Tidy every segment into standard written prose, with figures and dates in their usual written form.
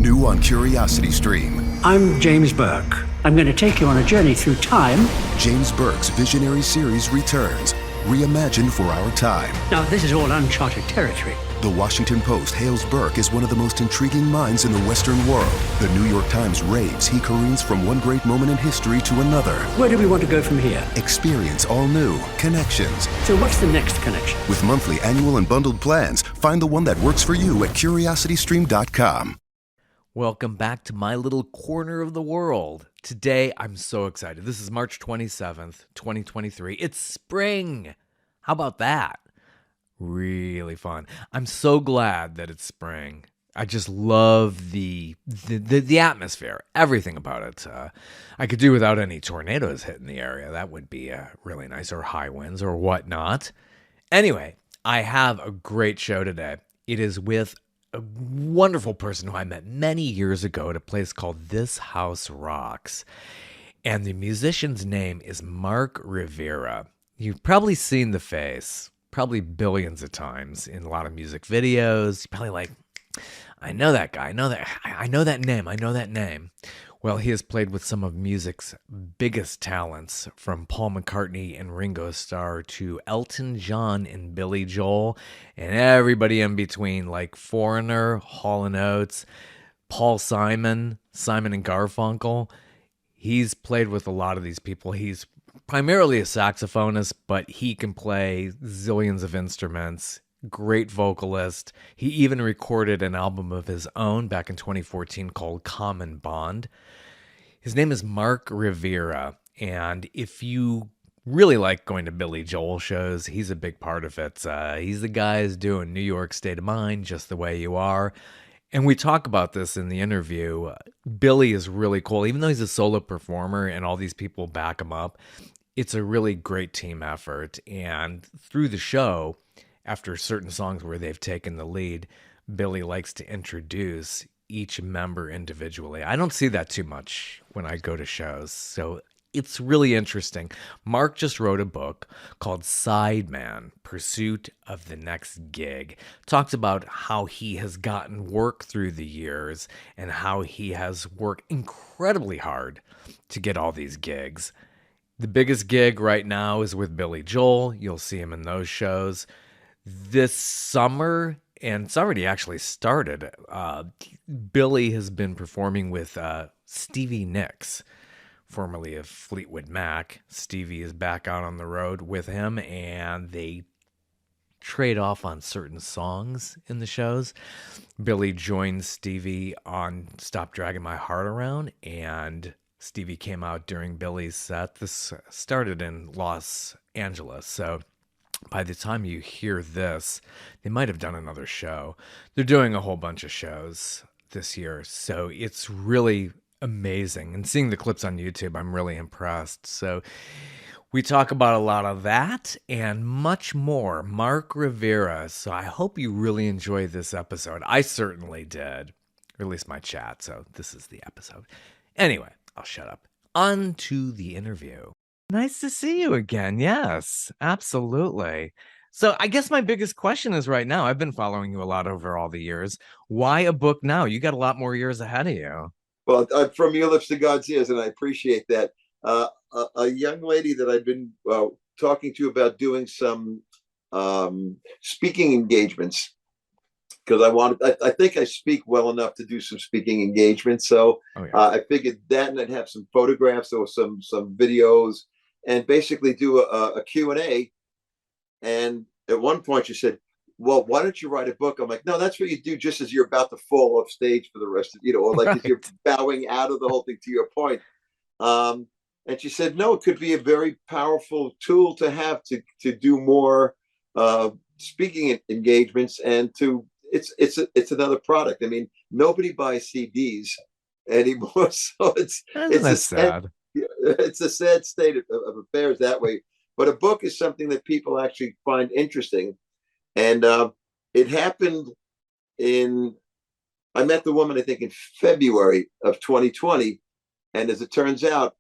New on Curiosity Stream. I'm James Burke. I'm going to take you on a journey through time. James Burke's visionary series returns, reimagined for our time. Now, this is all uncharted territory. The Washington Post hails Burke as one of the most intriguing minds in the Western world. The New York Times raves he careens from one great moment in history to another. Where do we want to go from here? Experience all new connections. So what's the next connection? With monthly, annual, and bundled plans, find the one that works for you at curiositystream.com. Welcome back to my little corner of the world. Today, I'm so excited. This is March 27th, 2023. It's spring. How about that? Really fun. I'm so glad that it's spring. I just love the atmosphere, everything about it. I could do without any tornadoes hitting the area. That would be really nice, or high winds or whatnot. Anyway, I have a great show today. It is with a wonderful person who I met many years ago at a place called This House Rocks. And the musician's name is Mark Rivera. You've probably seen the face, probably billions of times in a lot of music videos. You're probably like, I know that guy. I know that name. Well, he has played with some of music's biggest talents, from Paul McCartney and Ringo Starr to Elton John and Billy Joel, and everybody in between, like Foreigner, Hall & Oates, Paul Simon and Garfunkel. He's played with a lot of these people. He's primarily a saxophonist, but he can play zillions of instruments. Great vocalist. He even recorded an album of his own back in 2014 called Common Bond. His name is Mark Rivera, and if you really like going to Billy Joel shows, he's a big part of it. He's the guy who's doing New York State of Mind, Just the Way You Are. And we talk about this in the interview. Billy is really cool. Even though he's a solo performer and all these people back him up, it's a really great team effort. And through the show, after certain songs where they've taken the lead, Billy likes to introduce each member individually. I don't see that too much when I go to shows, so it's really interesting. Mark just wrote a book called Sideman, Pursuit of the Next Gig. Talks about how he has gotten work through the years and how he has worked incredibly hard to get all these gigs. The biggest gig right now is with Billy Joel. You'll see him in those shows. This summer, and it's already actually started, Billy has been performing with Stevie Nicks, formerly of Fleetwood Mac. Stevie is back out on the road with him, and they trade off on certain songs in the shows. Billy joins Stevie on Stop Dragging My Heart Around, and Stevie came out during Billy's set. This started in Los Angeles, so by the time you hear this, they might have done another show. They're doing a whole bunch of shows this year, so it's really amazing. And seeing the clips on YouTube, I'm really impressed. So we talk about a lot of that and much more. Mark Rivera. So I hope you really enjoyed this episode. I certainly did, or at least my chat. So this is the episode. Anyway, I'll shut up. On to the interview. Nice to see you again. Yes, absolutely. So I guess my biggest question is right now, I've been following you a lot over all the years. Why a book now? You got a lot more years ahead of you. Well, from your lips to God's ears, and I appreciate that. A young lady that I've been talking to about doing some speaking engagements, because I think I speak well enough to do some speaking engagements. So I figured that, and I'd have some photographs or some videos, and basically do a Q&A. And at one point she said, well, why don't you write a book? I'm like, no, that's what you do just as you're about to fall off stage for the rest of, or like right. As you're bowing out of the whole thing, to your point. And she said, no, it could be a very powerful tool to have to do more speaking engagements, and it's another product. I mean, nobody buys CDs anymore, so it's sad. It's a sad state of affairs that way. But a book is something that people actually find interesting. And it happened I met the woman, I think, in February of 2020. And as it turns out,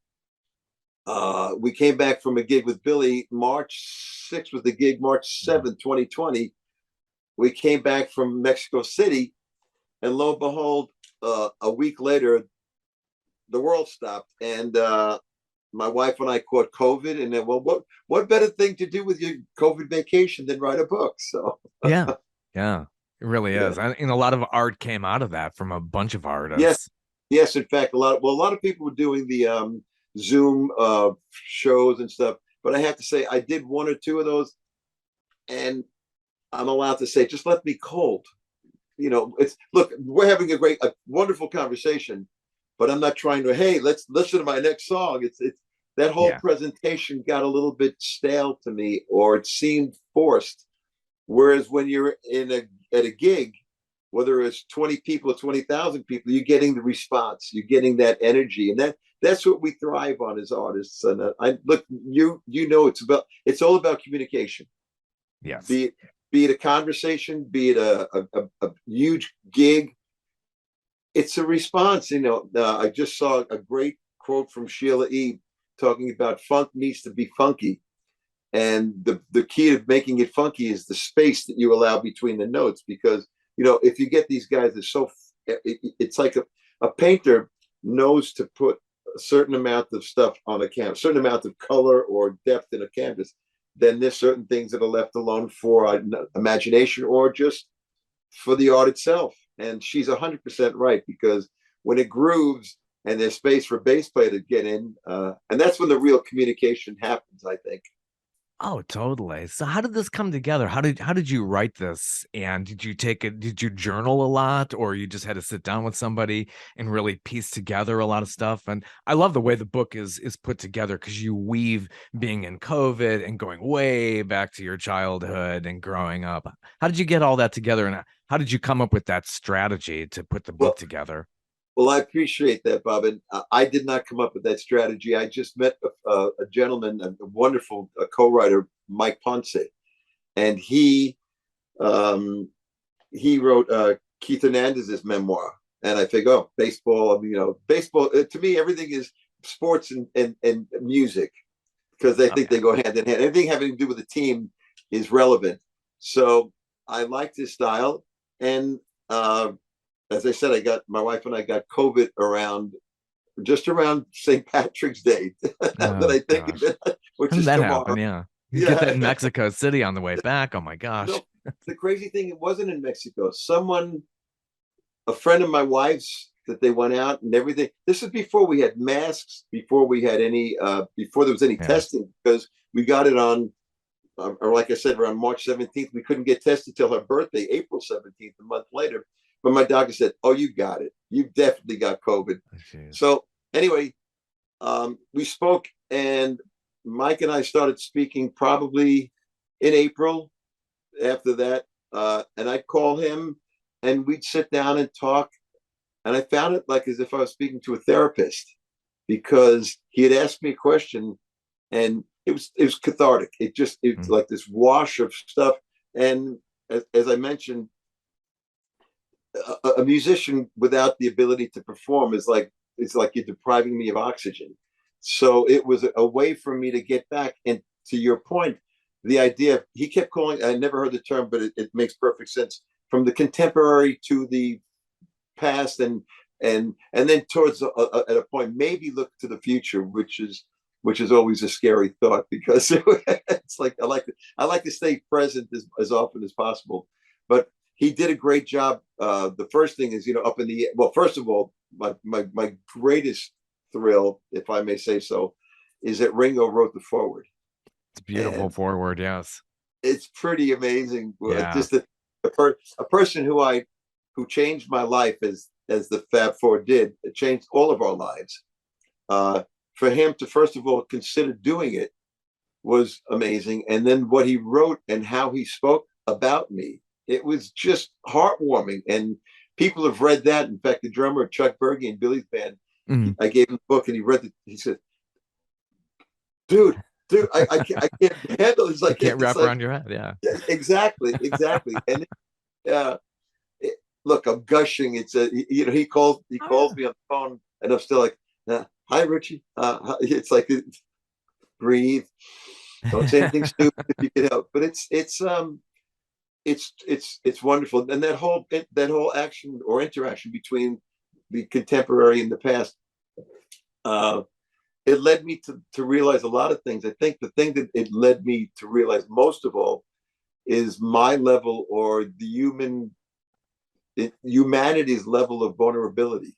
we came back from a gig with Billy. March 6th was the gig, March 7th, 2020. We came back from Mexico City, and lo and behold, a week later, the world stopped, and my wife and I caught COVID. And then, well, what better thing to do with your COVID vacation than write a book? So Yeah. Yeah. It really yeah. is. And a lot of art came out of that from a bunch of Yes, artists. yes. In fact, a lot of people were doing the Zoom shows and stuff. But I have to say, I did one or two of those, and I'm allowed to say, just left me cold. It's look, we're having a wonderful conversation, but I'm not trying to. Hey, let's listen to my next song. It's that whole Yeah. presentation got a little bit stale to me, or it seemed forced. Whereas when you're at a gig, whether it's 20 people or 20,000 people, you're getting the response, you're getting that energy, and that's what we thrive on as artists. And I look, it's all about communication. Yes. Be it a conversation, be it a huge gig, it's a response. I just saw a great quote from Sheila E. talking about funk needs to be funky. And the key to making it funky is the space that you allow between the notes. Because, if you get these guys, it's like a painter knows to put a certain amount of stuff on a canvas, a certain amount of color or depth in a canvas. Then there's certain things that are left alone for imagination or just for the art itself. And she's 100% right, because when it grooves and there's space for bass player to get in, and that's when the real communication happens, I think. Oh, totally. So how did this come together? How did you write this? And did you journal a lot, or you just had to sit down with somebody and really piece together a lot of stuff? And I love the way the book is put together, because you weave being in COVID and going way back to your childhood and growing up. How did you get all that together? And how did you come up with that strategy to put the book Well, together? well, I appreciate that, Bob. And I did not come up with that strategy. I just met a gentleman, a wonderful co-writer, Mike Ponce, and he wrote Keith Hernandez's memoir. And I think, oh, baseball. Baseball to me, everything is sports and music, because I think Okay. they go hand in hand. Anything having to do with the team is relevant. So I liked his style, and as I said, my wife and I got COVID just around St. Patrick's Day. Now that Oh I think of gosh. it, How which did is that tomorrow. happen? Yeah. You get that Yeah. in Mexico City on the way back. Oh my gosh. No, the crazy thing, it wasn't in Mexico. A friend of my wife's, that they went out and everything. This is before we had masks, before we had before there was any Yeah. testing, because we got it on, or like I said, around March 17th. We couldn't get tested till her birthday, April 17th, a month later. But my doctor said, "Oh, you got it. You definitely got COVID." Oh, jeez. So anyway, we spoke, and Mike and I started speaking probably in April. After that, and I'd call him, and we'd sit down and talk. And I found it like as if I was speaking to a therapist, because he had asked me a question, and it was cathartic. It's Mm. like this wash of stuff. And as I mentioned, a musician without the ability to perform it's like you're depriving me of oxygen. So it was a way for me to get back. And to your point, the idea, he kept calling, I never heard the term, but it makes perfect sense, from the contemporary to the past, and then towards at a point maybe look to the future, which is always a scary thought, because it's like I like to stay present as often as possible. But he did a great job. The first thing is, up in the, well, first of all, my greatest thrill, if I may say so, is that Ringo wrote the foreword. It's a beautiful And forward. Yes. it's pretty amazing. Yeah. Just a person who changed my life, as the Fab Four did. It changed all of our lives. For him to first of all consider doing it was amazing, and then what he wrote and how he spoke about me, it was just heartwarming. And people have read that. In fact, the drummer Chuck Berge in Billy's band, Mhm. I gave him the book, and he read it. He said, "Dude, I can't handle it." You can't It's wrap like, around your head. Yeah. yeah, exactly. And uh, look, I'm gushing. He calls me on the phone, and I'm still like, "Hi, Richie." It's like, breathe. Don't say anything stupid if you can help. But it's wonderful, and that whole action or interaction between the contemporary in the past, it led me to realize a lot of things. I think the thing that it led me to realize most of all is my level, or the humanity's level of vulnerability,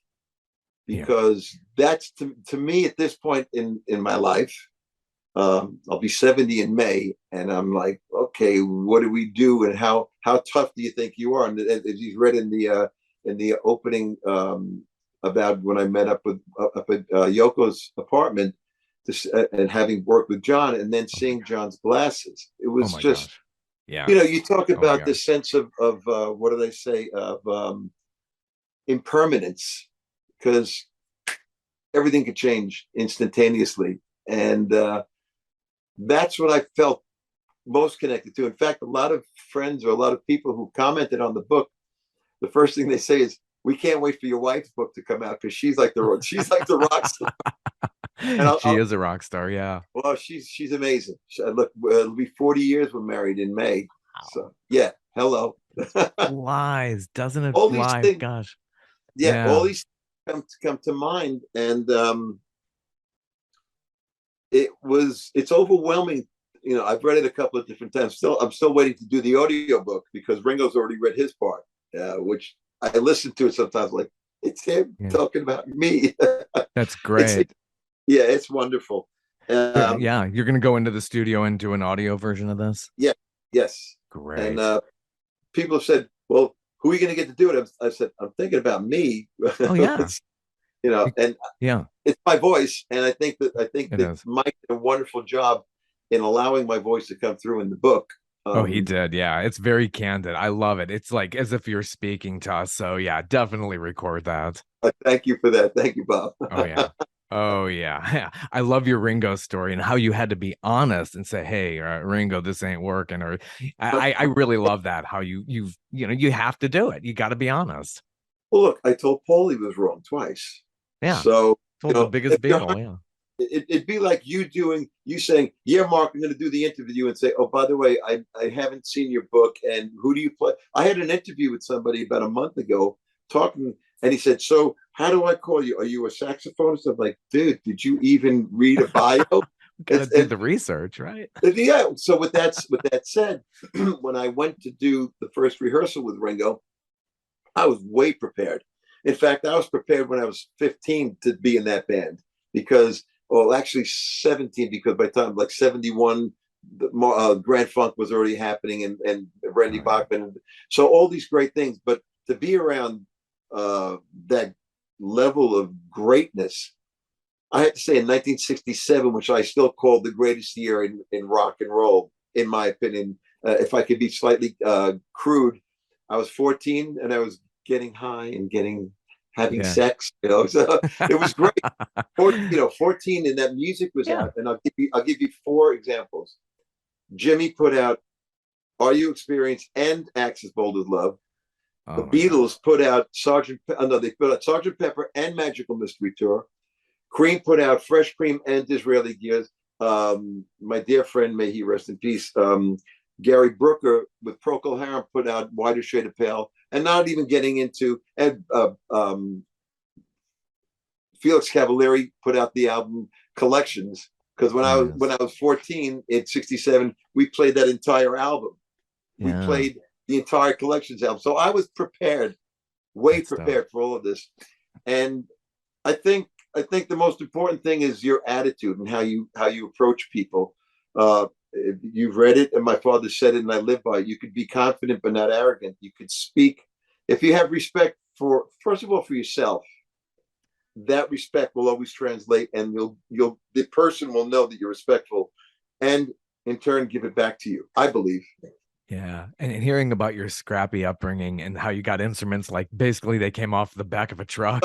because that's to me at this point in my life. I'll be 70 in May, and I'm like, okay, what do we do, and how tough do you think you are? And as you read in the opening about when I met up at Yoko's apartment, and having worked with John, and then seeing John's glasses, it was just, gosh. Yeah. You talk about this sense of what do they say, of impermanence, because everything could change instantaneously, and that's what I felt most connected to. In fact, a lot of friends or a lot of people who commented on the book, the first thing they say is, "We can't wait for your wife's book to come out, because she's like the rock star." And she is a rock star, yeah. Well, she's amazing. Look, it'll be 40 years we're married in May. Wow. So yeah, hello. Flies, doesn't it all fly? These things, gosh. Yeah, all these come to mind, and it's overwhelming. I've read it a couple of different times. I'm still waiting to do the audio book, because Ringo's already read his part, which I listen to it sometimes like it's him talking about me. That's great. It's wonderful. Yeah, you're gonna go into the studio and do an audio version of this? Yeah, yes. Great. And people have said, "Well, who are you going to get to do it?" I said, "I'm thinking about me." Oh yeah. And it's my voice, and I think that Mike did a wonderful job in allowing my voice to come through in the book. He did. Yeah, it's very candid. I love it. It's like as if you're speaking to us. So yeah, definitely record that. Thank you for that. Thank you, Bob. Oh yeah. I love your Ringo story and how you had to be honest and say, "Hey, Ringo, this ain't working." Or I really love that, how you have to do it. You got to be honest. Well, look, I told Paul he was wrong twice. Yeah. So the biggest beetle. Yeah. It'd be like you saying, "Yeah, Mark, I'm going to do the interview," and say, "Oh, by the way, I haven't seen your book, and who do you play?" I had an interview with somebody about a month ago talking, and he said, "So how do I call you? Are you a saxophonist?" I'm like, "Dude, did you even read a bio?" Gotta do the research, right? Yeah. So with that said, when I went to do the first rehearsal with Ringo, I was way prepared. In fact, I was prepared when I was 15 to be in that band, because, well, actually 17, because by the time like 71, Grand Funk was already happening, and Randy Bachman. So all these great things, but to be around that level of greatness, I had to say in 1967, which I still call the greatest year in rock and roll, in my opinion, if I could be slightly crude, I was 14 and I was getting high and having sex, so it was great. 14, and that music was out. And I'll give you 4 examples. Jimmy put out Are You Experienced and Axis Bold as Love. The Beatles put out they put out Sgt. Pepper and Magical Mystery Tour. Cream put out Fresh Cream and Disraeli Gears. My dear friend, may he rest in peace, Gary Brooker with Procol Harum put out Wider Shade of Pale, and not even getting into, and Felix Cavalieri put out the album Collections, because when I was 14 in 67, we played that entire album. We played the entire Collections album. So I was prepared, prepared for all of this. And I think the most important thing is your attitude and how you approach people. You've read it, and my father said it, and I live by it. You could be confident but not arrogant. You could speak. If you have respect for, first of all, for yourself, that respect will always translate, and the person will know that you're respectful, and in turn give it back to you, I believe. Yeah. And hearing about your scrappy upbringing and how you got instruments like basically they came off the back of a truck.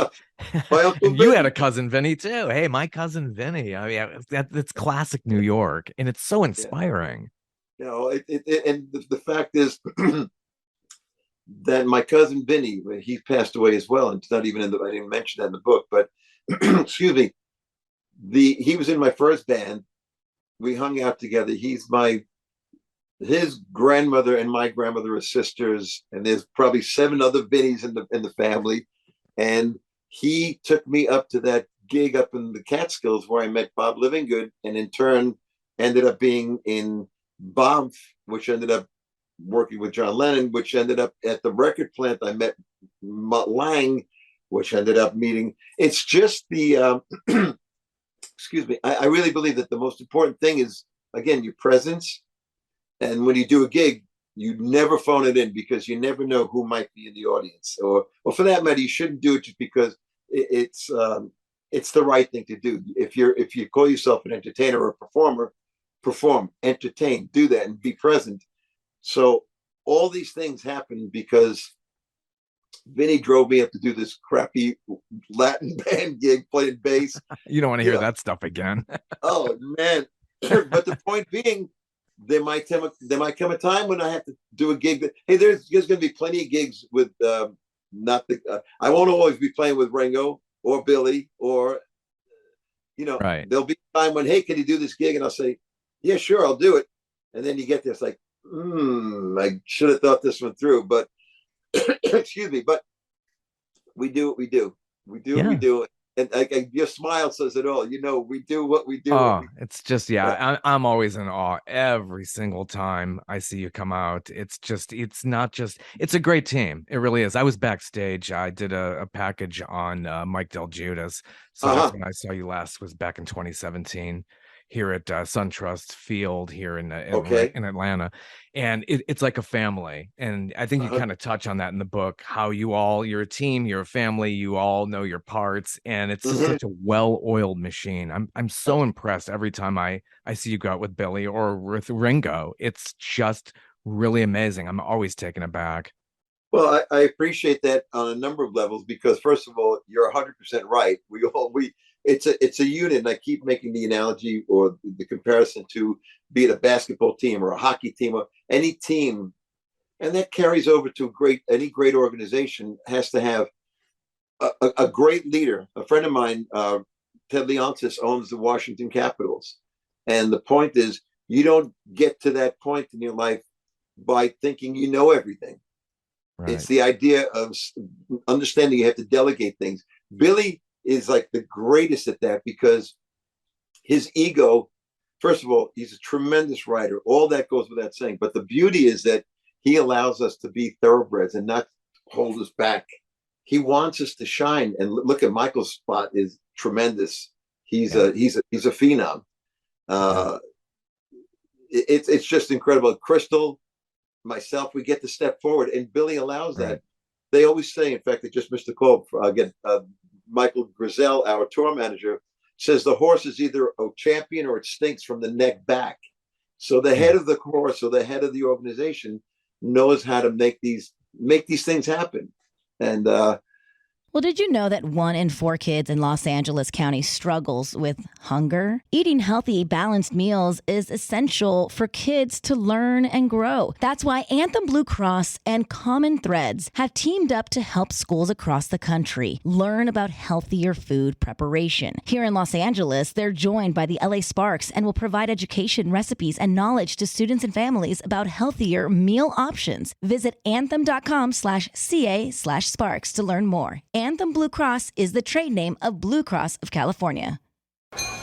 And you had a cousin Vinny too. Hey, my cousin Vinny. I mean, that's classic New York, and it's so inspiring. And the fact is that my cousin Vinny, he passed away as well, and it's not even I didn't mention that in the book, but excuse me, he was in my first band. We hung out together. His grandmother and my grandmother are sisters, and there's probably 7 other Vinnies in the family. And he took me up to that gig up in the Catskills where I met Bob Livingood, and in turn ended up being in Banff, which ended up working with John Lennon, which ended up at the record plant. I met Mutt Lang, which ended up meeting. It's just the, excuse me, I really believe that the most important thing is, again, your presence. And when you do a gig, you never phone it in, because you never know who might be in the audience, or for that matter, you shouldn't do it just because it's the right thing to do. If you call yourself an entertainer or a performer, perform, entertain, do that, and be present. So all these things happen because Vinny drove me up to do this crappy Latin band gig playing bass. You don't want to hear that stuff again. Oh man! But the point being, there might come a time when I have to do a gig that, hey, there's going to be plenty of gigs with not the I won't always be playing with Ringo or Billy, or Right. There'll be a time when, hey, can you do this gig? And I'll say, yeah, sure, I'll do it. And then you get this like, I should have thought this one through, but excuse me, but we do what we do. We do what we do. And your smile says it all. We do what we do. Oh, it's just, I'm always in awe every single time I see you come out. It's a great team. It really is. I was backstage. I did a package on Mike Del Judas. So that's when I saw you last, was back in 2017 here at SunTrust Field here in Atlanta. And it's like a family. And I think you kind of touch on that in the book, how you're a team, you're a family, you all know your parts, and it's just such a well-oiled machine. I'm so impressed every time I see you go out with Billy or with Ringo. It's just really amazing. I'm always taken aback. Well, I appreciate that on a number of levels, because first of all, you're 100% right. It's a unit, and I keep making the analogy or the comparison to be it a basketball team or a hockey team or any team, and that carries over to any great organization has to have a great leader. A friend of mine, Ted Leonsis, owns the Washington Capitals, and the point is, you don't get to that point in your life by thinking you know everything. Right. It's the idea of understanding you have to delegate things. Billy is like the greatest at that, because his ego, first of all, he's a tremendous writer. All that goes without saying. But the beauty is that he allows us to be thoroughbreds and not hold us back. He wants us to shine. And look at Michael's spot is tremendous. He's a phenom. It's just incredible. Crystal, myself, we get to step forward, and Billy allows that. They always say, in fact, I just missed a call again. Michael Grizel, our tour manager, says the horse is either a champion or it stinks from the neck back. So the head of the horse or the head of the organization knows how to make these things happen. And well, did you know that 1 in 4 kids in Los Angeles County struggles with hunger? Eating healthy, balanced meals is essential for kids to learn and grow. That's why Anthem Blue Cross and Common Threads have teamed up to help schools across the country learn about healthier food preparation. Here in Los Angeles, they're joined by the LA Sparks and will provide education, recipes, and knowledge to students and families about healthier meal options. Visit anthem.com/ca/sparks to learn more. Anthem Blue Cross is the trade name of Blue Cross of California.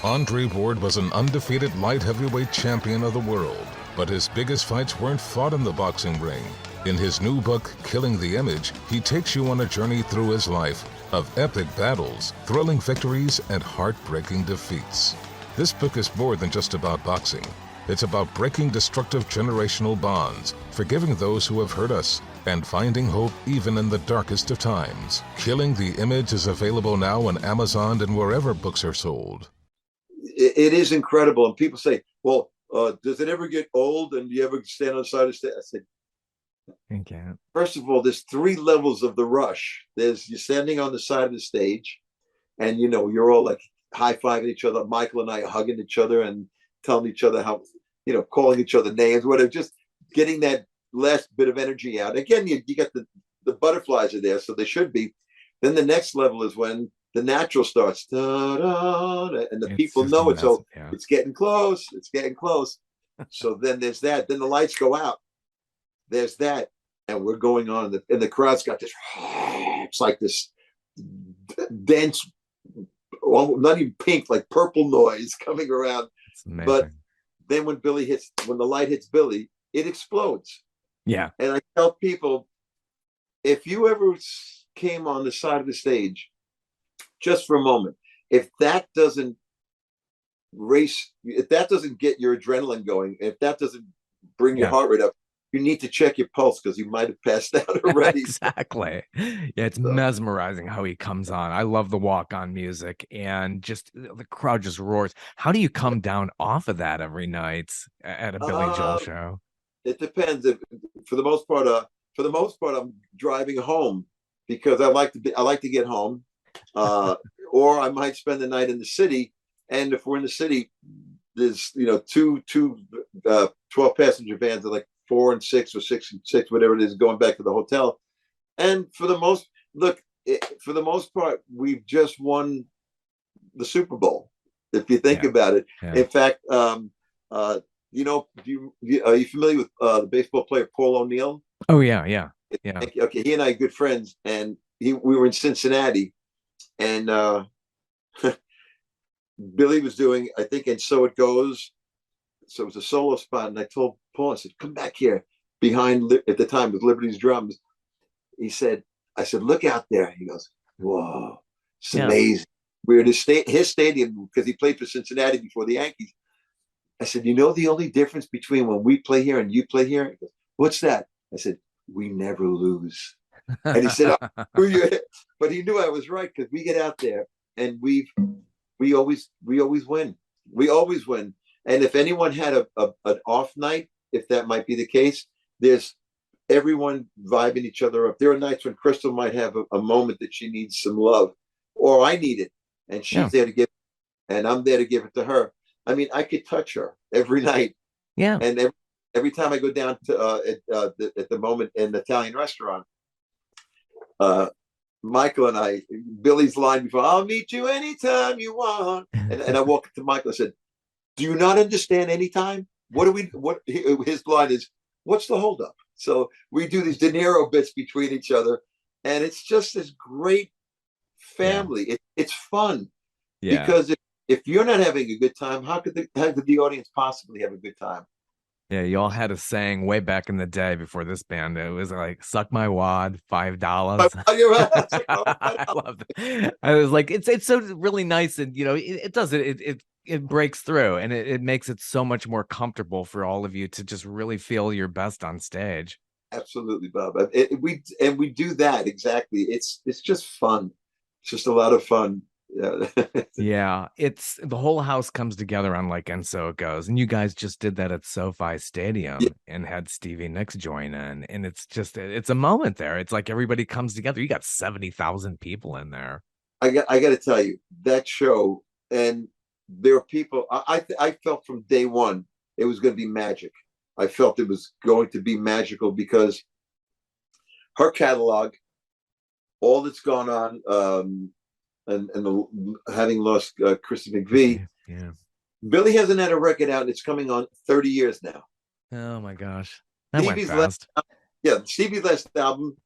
Andre Ward was an undefeated light heavyweight champion of the world, but his biggest fights weren't fought in the boxing ring. In his new book, Killing the Image, he takes you on a journey through his life of epic battles, thrilling victories, and heartbreaking defeats. This book is more than just about boxing. It's about breaking destructive generational bonds, forgiving those who have hurt us, and finding hope even in the darkest of times. Killing the Image is available now on Amazon and wherever books are sold. It is incredible. And people say, well, does it ever get old? And do you ever stand on the side of the stage? I said, first of all, there's 3 levels of the rush. There's you're standing on the side of the stage, and you're all like high-fiving each other. Michael and I are hugging each other and telling each other how, calling each other names, whatever, just getting that last bit of energy out. Again, you got the butterflies are there, so they should be. Then the next level is when the natural starts, da, da, da, and the people know it. So it's getting close. It's getting close. So then there's that. Then the lights go out. There's that, and we're going on, and the crowd's got this. It's like this dense, well, not even pink, like purple noise coming around. It's amazing. But then when the light hits Billy, it explodes. Yeah. And I tell people, if you ever came on the side of the stage, just for a moment, if that doesn't get your adrenaline going, if that doesn't bring your heart rate up, you need to check your pulse, because you might have passed out already. Exactly. Yeah, it's mesmerizing how he comes on. I love the walk-on music, and just the crowd just roars. How do you come down off of that every night at a Billy Joel show? It depends. For the most part, I'm driving home, because I like to get home, or I might spend the night in the city. And if we're in the city, there's two 12-passenger vans, are like 4 and 6 or 6 and 6, whatever it is, going back to the hotel. And for the most part, we've just won the Super Bowl, if you think about it. Yeah. In fact, are you familiar with the baseball player Paul O'Neill? Oh yeah. Okay, he and I are good friends, and we were in Cincinnati, and Billy was doing, I think, And So It Goes. So it was a solo spot, and I told Paul, I said, come back here behind, at the time, with Liberty's drums. I said, look out there. He goes, whoa, it's amazing. We're at his stadium, because he played for Cincinnati before the Yankees. I said, the only difference between when we play here and you play here? He goes, what's that? I said, we never lose. And he said, but he knew I was right, because we get out there and we always win. We always win. And if anyone had an off night, if that might be the case, there's everyone vibing each other up. There are nights when Crystal might have a moment that she needs some love, or I need it, and she's there to give it, and I'm there to give it to her. I mean, I could touch her every night. Yeah. And every time I go down to at the moment in the Italian restaurant, Michael and I, Billy's line before, I'll meet you anytime you want. And I walk up to Michael and said, do you not understand anytime? His line is, what's the holdup? So we do these De Niro bits between each other, and it's just this great family. It's fun. Yeah. Because if you're not having a good time, how could the audience possibly have a good time? Yeah, you all had a saying way back in the day before this band. It was like, suck my wad, $5. I love that. I was like, it's so really nice, and it does it breaks through, and it makes it so much more comfortable for all of you to just really feel your best on stage. Absolutely, Bob. We do that exactly. It's just fun. It's just a lot of fun. Yeah, it's the whole house comes together on like And So It Goes, and you guys just did that at SoFi Stadium and had Stevie Nicks join in, and it's a moment there. It's like everybody comes together. You got 70,000 people in there. I got to tell you, that show, and there are people. I felt from day one it was going to be magic. I felt it was going to be magical, because her catalog, all that's gone on. And having lost Christy McVie, Billy hasn't had a record out. It's coming on 30 years now. Oh my gosh, that went fast. Stevie's last album,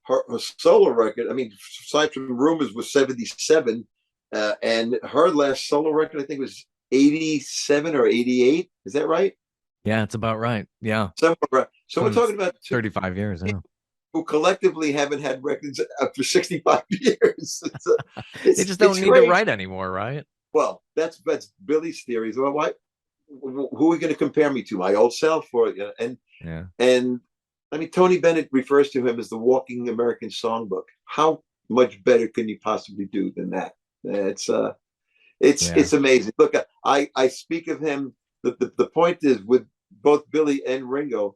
her solo record. I mean, aside from Rumors, was 77, and her last solo record, I think, was 87 or 88. Is that right? Yeah, it's about right. Yeah. So we're talking about 35 years. Yeah. Who collectively haven't had records for 65 years. They just don't need to write anymore, right? Well, that's Billy's theory. Well, who are we going to compare me to? My old self? And I mean, Tony Bennett refers to him as the walking American songbook. How much better can you possibly do than that? It's amazing. Look, I speak of him. The point is, with both Billy and Ringo,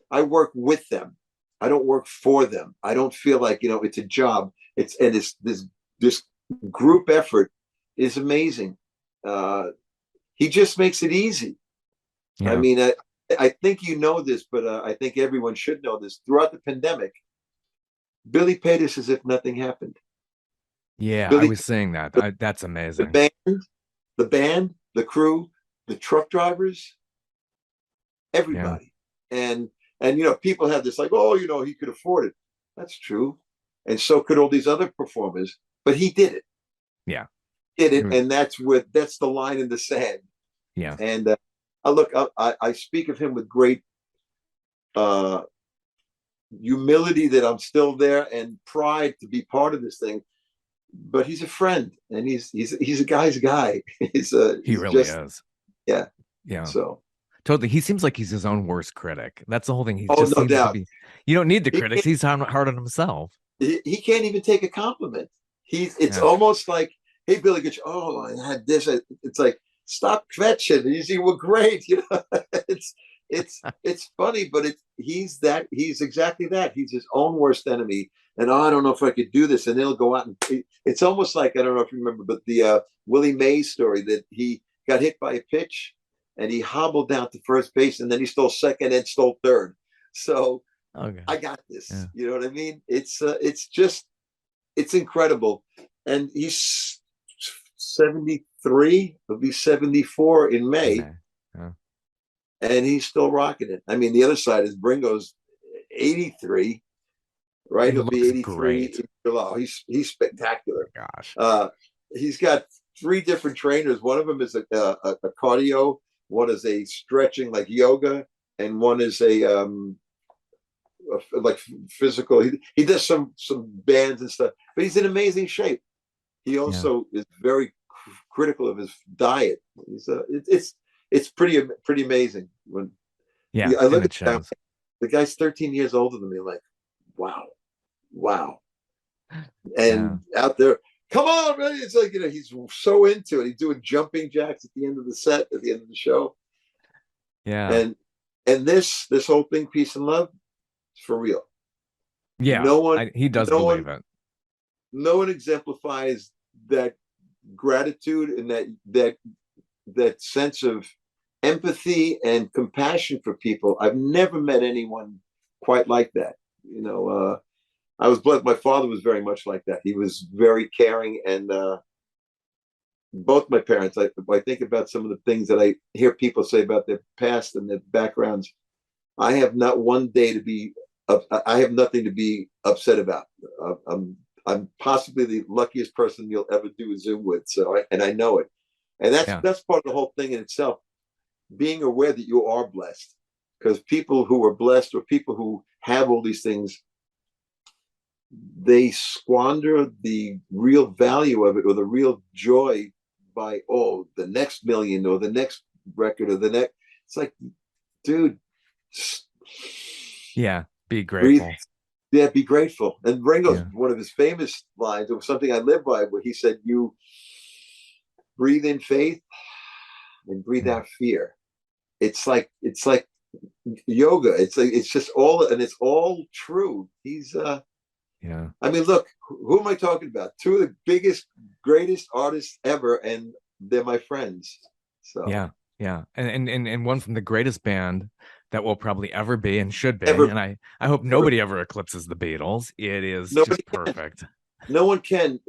I work with them. I don't work for them. I don't feel like, it's a job. This group effort is amazing. He just makes it easy. Yeah. I mean, I think this, but I think everyone should know this. Throughout the pandemic, Billy paid us as if nothing happened. Yeah, Billy, I was saying that. That's amazing. The band, the crew, the truck drivers, everybody. Yeah. And people have this like, he could afford it. That's true. And so could all these other performers. but he did it. Yeah. Did it, and that's the line in the sand. Yeah. And I speak of him with great humility that I'm still there, and pride to be part of this thing. But he's a friend, and he's a guy's guy. He really is. Yeah. Yeah. So totally. He seems like he's his own worst critic. That's the whole thing. He no seems doubt. to be. You don't need the critics. He's hard on himself. He can't even take a compliment. It's almost like, hey, Billy, I had this. It's like, stop kvetching. You were great. You know, it's funny, but he's exactly that. He's his own worst enemy. And I don't know if I could do this. And he'll go out and it's almost like, I don't know if you remember, but the Willie Mays story, that he got hit by a pitch and he hobbled down to first base, and then he stole second and stole third. So I got this. Yeah. You know what I mean? It's incredible. And he's 73. He'll be 74 in May. Okay. Yeah. And he's still rocking it. I mean, the other side is Ringo's 83. Right, he'll be 83 great. In July. He's spectacular. Oh, gosh, he's got 3 different trainers. One of them is a cardio, one is a stretching like yoga, and one is a like physical. He does some bands and stuff, but he's in amazing shape. He also is very critical of his diet. It's pretty amazing when I look at him. The guy's 13 years older than me. Like, wow. And out there, come on, man. It's like, he's so into it. He's doing jumping jacks at the end of the set, at the end of the show. Yeah. And this whole thing, Peace and Love, is for real. Yeah. He does believe it. No one exemplifies that gratitude and that sense of empathy and compassion for people. I've never met anyone quite like that. I was blessed. My father was very much like that. He was very caring, and both my parents. I think about some of the things that I hear people say about their past and their backgrounds. I have not one day to be. I have nothing to be upset about. I'm possibly the luckiest person you'll ever do a Zoom with. So, I know it, and that's part of the whole thing in itself. Being aware that you are blessed, because people who are blessed, or people who have all these things, they squander the real value of it, or the real joy, by the next million, or the next record, or the next. It's like, dude, be grateful. Be grateful. And Ringo's one of his famous lines, it was something I live by, where he said, "You breathe in faith and breathe out fear." It's like yoga. It's just all, and it's all true. He's I mean, look, who am I talking about? 2 of the biggest, greatest artists ever, and they're my friends. So and one from the greatest band that will probably ever be and should be. And I hope nobody ever eclipses the Beatles. It is just perfect. No one can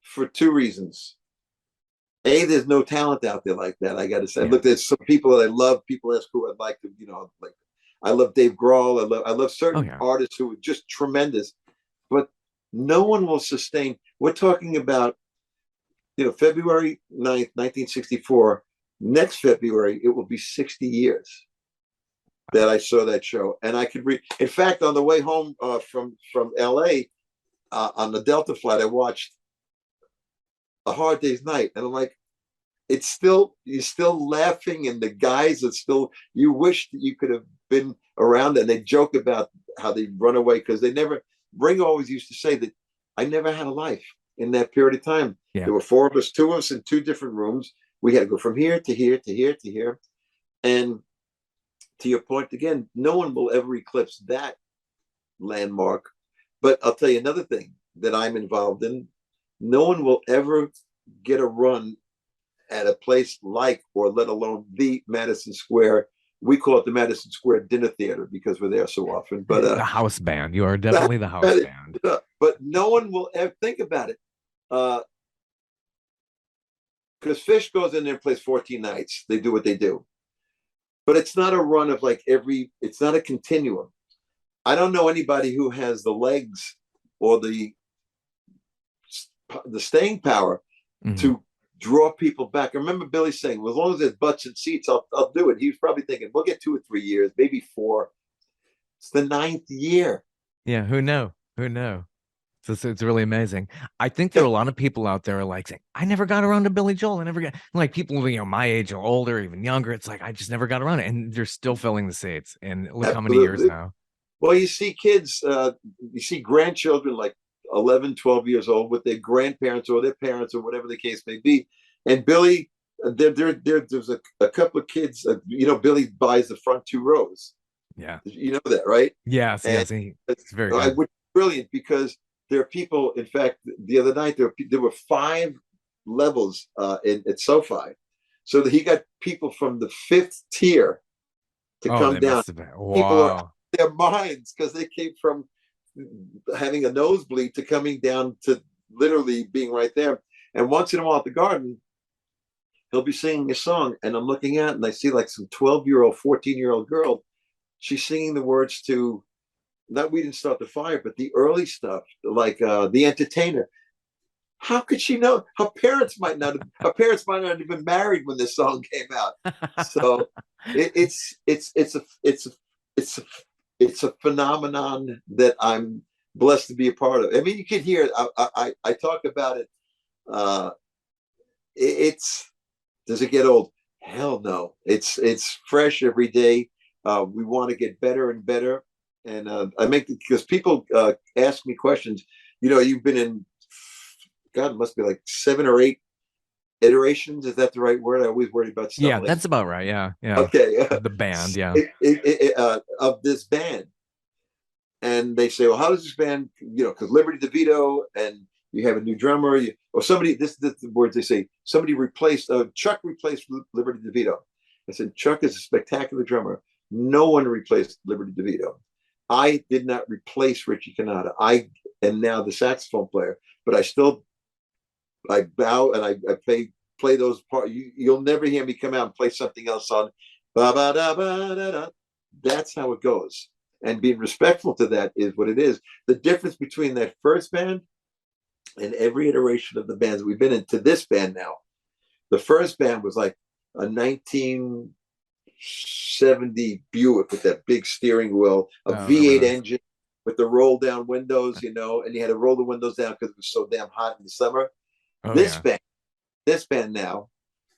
for 2 reasons. A, there's no talent out there like that. I got to say, look, there's some people that I love. People ask who I'd like to, like, I love Dave Grohl. I love certain artists who are just tremendous, but no one will sustain. We're talking about, February 9th, 1964. Next February, it will be 60 years that I saw that show, and I could read. In fact, on the way home from LA on the Delta flight, I watched A Hard Day's Night, and I'm like, you're still laughing, and the guys are still. You wish that you could have been around, and they joke about how they run away because they never. Ringo always used to say that I never had a life in that period of time. There were 4 of us, 2 of us in 2 different rooms. We had to go from here to here to here to here, and to your point again, no one will ever eclipse that landmark. But I'll tell you another thing that I'm involved in. No one will ever get a run at a place like, or let alone the Madison Square. We call it the Madison Square Dinner Theater because we're there so often. But the house band. You are definitely the house band. But no one will ever think about it. Because Fish goes in there and plays 14 nights. They do what they do. But it's not a run of like it's not a continuum. I don't know anybody who has the legs or the the staying power Mhm. to draw people back. I remember Billy saying, well, as long as there's butts and seats, I'll do it. He was probably thinking, we'll get 2 or 3 years, maybe 4. It's the 9th year. Yeah, who knew? Who knew? So it's really amazing. I think there are a lot of people out there like saying, I never got around to Billy Joel. I never got like people, my age or older, even younger. It's like I just never got around it. And they're still filling the seats. And look how many years now. Well, you see kids, you see grandchildren like 11, 12 years old with their grandparents or their parents or whatever the case may be. And Billy, there's a couple of kids, Billy buys the front 2 rows. Yeah. You know that, right? Yes, yes. It's very good. Which is brilliant because there are people, in fact, the other night, there were 5 levels at SoFi. So that he got people from the 5th tier to come down. Wow. People are out of their minds because they came from having a nosebleed to coming down to literally being right there. And once in a while at the Garden, he'll be singing a song, and I'm looking at it, and I see like some 12-year-old, 14-year-old girl. She's singing the words to, not We Didn't Start the Fire, but the early stuff, like The Entertainer. How could she know? Her parents might not have been married when this song came out. So it's a phenomenon that I'm blessed to be a part of. I mean, you can hear it. I talk about it. Does it get old? Hell no. It's fresh every day. We want to get better and better. And because people ask me questions. You've been in, God, it must be like 7 or 8 iterations. Is that the right word? I always worry about stuff. Yeah, that's about right. Yeah. Okay. The band, yeah. Of this band. And they say, well, how does this band, because Liberty DeVito, and you have a new drummer, or somebody, this is the words they say, somebody replaced, Chuck replaced Liberty DeVito. I said, Chuck is a spectacular drummer. No one replaced Liberty DeVito. I did not replace Richie Cannata. I am now the saxophone player, but I bow and I play those parts. You'll never hear me come out and play something else on ba-ba-da-ba-da-da. That's how it goes. And being respectful to that is what it is. The difference between that first band and every iteration of the bands we've been in to this band now. The first band was like a 1970 Buick with that big steering wheel, a V8 engine with the roll down windows, and you had to roll the windows down because it was so damn hot in the summer. This band now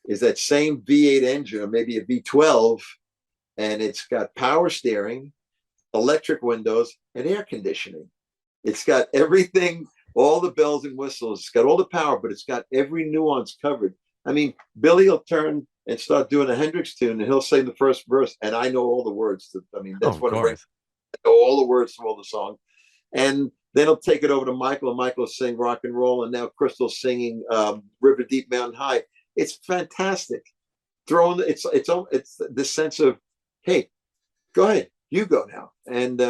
is that same V8 engine, or maybe a V12, and it's got power steering, electric windows, and air conditioning. It's got everything, all the bells and whistles. It's got all the power, but it's got every nuance covered. I mean, Billy will turn and start doing a Hendrix tune, and he'll say the first verse, and I know all the words. That's what I know all the words to all the songs. And then he'll take it over to Michael, and Michael will sing rock and roll, and now Crystal's singing River Deep Mountain High. It's fantastic. It's the sense of, hey, go ahead, you go now, and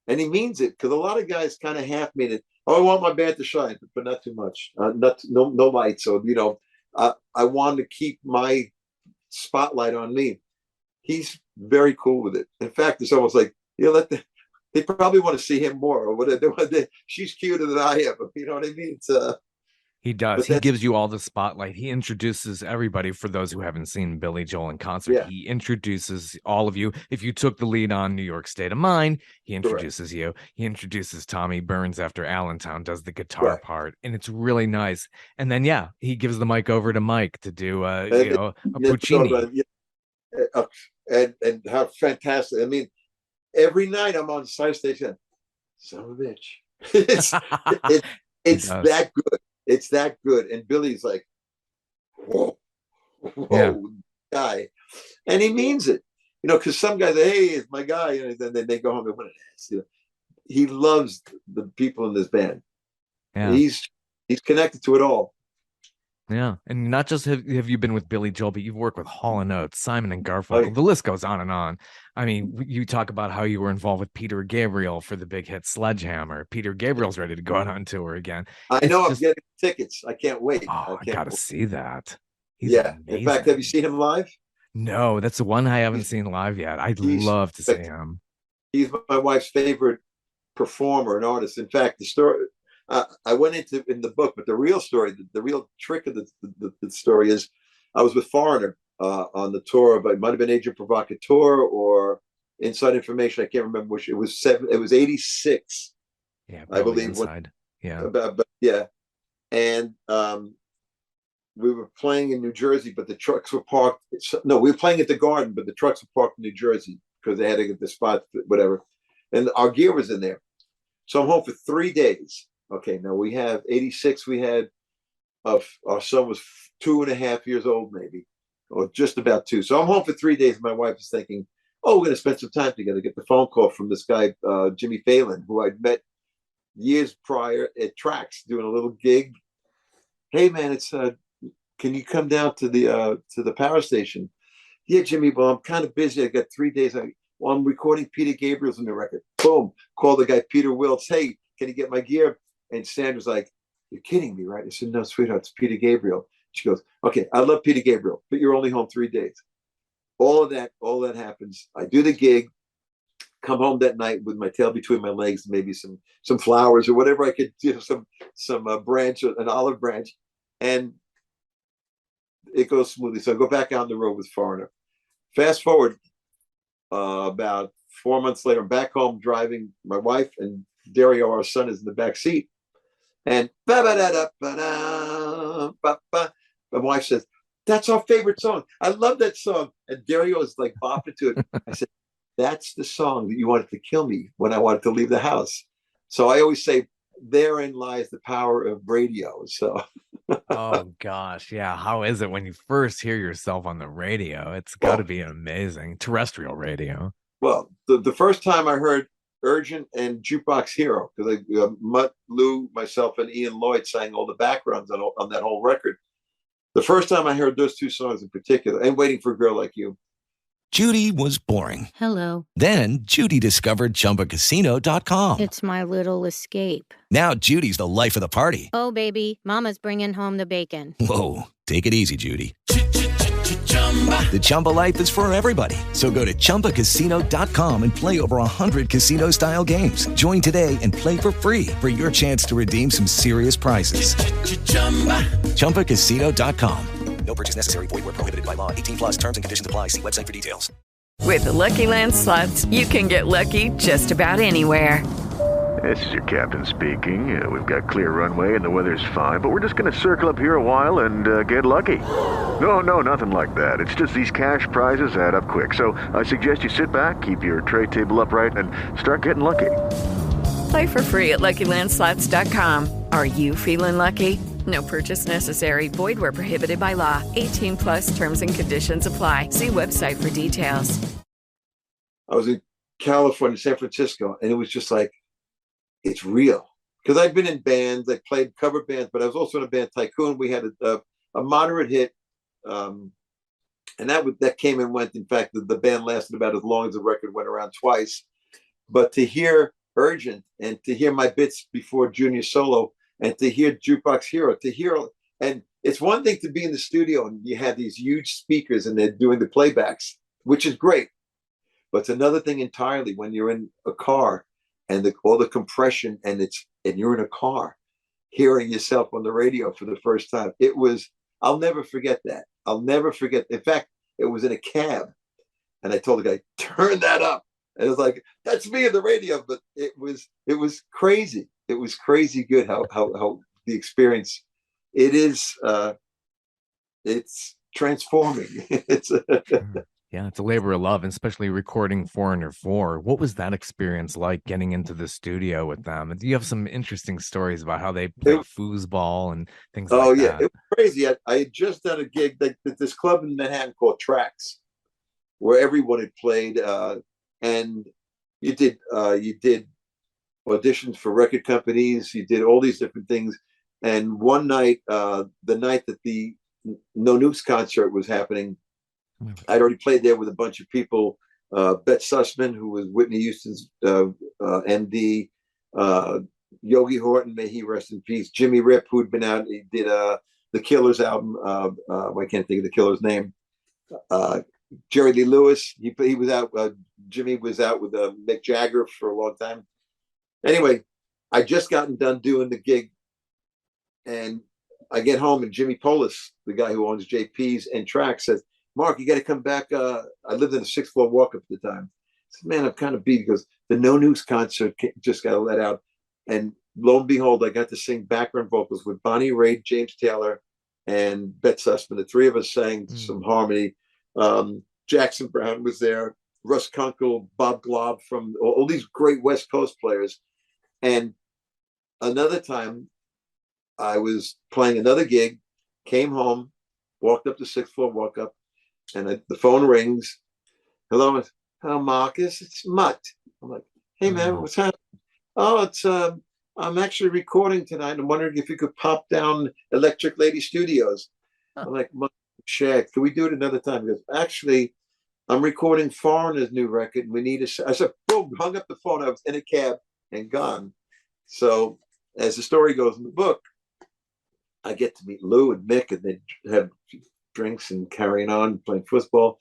he means it, because a lot of guys kind of half mean it. Oh, I want my band to shine, but not too much, no light. So I want to keep my spotlight on me. He's very cool with it. In fact, it's almost like they probably want to see him more, or whatever. She's cuter than I am. You know what I mean? He does. He gives you all the spotlight. He introduces everybody. For those who haven't seen Billy Joel in concert, He introduces all of you. If you took the lead on New York State of Mind, he introduces you. He introduces Tommy Burns after Allentown does the guitar part, and it's really nice. And then he gives the mic over to Mike to do a Puccini. And how fantastic! I mean, every night I'm on the side stage and, son of a bitch. It's that good. It's that good. And Billy's like, whoa, guy. And he means it. Because some guys say, hey, it's my guy. And then they go home and win an ass. He loves the people in this band. Yeah. He's connected to it all. Yeah, and not just have you been with Billy Joel, but you've worked with Hall & Oates, Simon and Garfunkel. The list goes on and on. I mean, you talk about how you were involved with Peter Gabriel for the big hit Sledgehammer. Peter Gabriel's ready to go out on tour again. I'm getting tickets. I can't wait. Oh, I got to see that. He's amazing. In fact, have you seen him live? No, that's the one I haven't seen live yet. I'd love to see him. He's my wife's favorite performer and artist. In fact, the I went into in the book, but the real story, the real trick of the story is, I was with Foreigner on the tour of, it might have been Agent Provocateur or Inside Information. I can't remember which. It was 86. Yeah, I believe. Inside. Yeah. But yeah, and we were playing in New Jersey, but the trucks were parked. No, we were playing at the Garden, but the trucks were parked in New Jersey because they had to get the spot, whatever. And our gear was in there. So I'm home for 3 days. Okay, now we have 86. We had, our son was 2.5 years old, maybe, or just about 2. So I'm home for 3 days. My wife is thinking, oh, we're going to spend some time together. Get the phone call from this guy, Jimmy Phelan, who I'd met years prior at Trax doing a little gig. Hey, man, it's can you come down to the power station? Yeah, Jimmy, well, I'm kind of busy. I got 3 days. I'm recording Peter Gabriel's new record. Boom. Call the guy, Peter Wiltz. Hey, can you get my gear? And Sandra's like, you're kidding me, right? I said, no, sweetheart, it's Peter Gabriel. She goes, okay, I love Peter Gabriel, but you're only home 3 days. All of that happens. I do the gig, come home that night with my tail between my legs, maybe some flowers or whatever I could do, some branch, an olive branch, and it goes smoothly. So I go back on the road with Foreigner. Fast forward about 4 months later, I'm back home driving. My wife and Dario, our son, is in the back seat, and my wife says, "That's our favorite song. I love that song." And Dario is like bopping to it. I said, "That's the song that you wanted to kill me when I wanted to leave the house." So I always say, therein lies the power of radio. So. Oh gosh, yeah. How is it when you first hear yourself on the radio? It's got to be amazing. Terrestrial radio. Well, the first time I heard Urgent and Jukebox Hero, because Mutt, Lou, myself, and Ian Lloyd sang all the backgrounds on that whole record. The first time I heard those two songs in particular, and Waiting for a Girl Like You. Judy was boring. Hello. Then Judy discovered ChumbaCasino.com. It's my little escape. Now Judy's the life of the party. Oh, baby, mama's bringing home the bacon. Whoa, take it easy, Judy. The Chumba life is for everybody. So go to ChumbaCasino.com and play over 100 casino-style games. Join today and play for free for your chance to redeem some serious prizes. ChumbaCasino.com. No purchase necessary. Void where prohibited by law. 18 plus terms and conditions apply. See website for details. With the Lucky Land Slots, you can get lucky just about anywhere. This is your captain speaking. We've got clear runway and the weather's fine, but we're just going to circle up here a while and get lucky. No, nothing like that. It's just these cash prizes add up quick. So I suggest you sit back, keep your tray table upright, and start getting lucky. Play for free at LuckyLandSlots.com. Are you feeling lucky? No purchase necessary. Void where prohibited by law. 18 plus terms and conditions apply. See website for details. I was in California, San Francisco, and it was just like, it's real. Because I've been in bands, I played cover bands, but I was also in a band, Tycoon. We had a moderate hit, and that came and went. In fact, the band lasted about as long as the record went around twice. But to hear Urgent and to hear my bits before Junior Solo, and to hear Jukebox Hero, and it's one thing to be in the studio and you have these huge speakers and they're doing the playbacks, which is great. But it's another thing entirely when you're in a car and all the compression and you're in a car hearing yourself on the radio for the first time. I'll never forget that. I'll never forget. In fact, it was in a cab and I told the guy, turn that up. And it was like, that's me on the radio. But it was crazy. It was crazy good how the experience, it's transforming. Yeah, it's a labor of love, and especially recording Foreigner 4. What was that experience like getting into the studio with them? And you have some interesting stories about how they play foosball and things like that. Oh, yeah, it was crazy. I had just done a gig at this club in Manhattan called Trax, where everyone had played, and you did auditions for record companies. You did all these different things. And one night, the night that the No Nukes concert was happening, I'd already played there with a bunch of people. Bet Sussman, who was Whitney Houston's MD, Yogi Horton, may he rest in peace. Jimmy Rip, who'd been out, he did the Killers album. I can't think of the Killers' name. Jerry Lee Lewis, he was out. Jimmy was out with Mick Jagger for a long time. Anyway, I just gotten done doing the gig, and I get home, and Jimmy Polis, the guy who owns JP's and Track, says, "Mark, you got to come back." I lived in a 6th floor walk-up at the time. I said, "Man, I'm kind of beat." He goes, "The No News concert just got let out." And lo and behold, I got to sing background vocals with Bonnie Raitt, James Taylor, and Bette Sussman. The three of us sang some harmony. Jackson Browne was there, Russ Kunkel, Bob Glob, from all these great West Coast players. And another time, I was playing another gig, came home, walked up the 6th floor, walk up, and the phone rings. "Hello, Marcus, it's Mutt." I'm like, "Hey man, what's happening?" "Oh, it's I'm actually recording tonight. I'm wondering if you could pop down Electric Lady Studios." I'm like, "Shag, can we do it another time?" He goes, "Actually, I'm recording Foreigner's new record, and we need a." I said, boom, hung up the phone. I was in a cab and gone. So, as the story goes in the book, I get to meet Lou and Mick, and they have drinks and carrying on, playing football.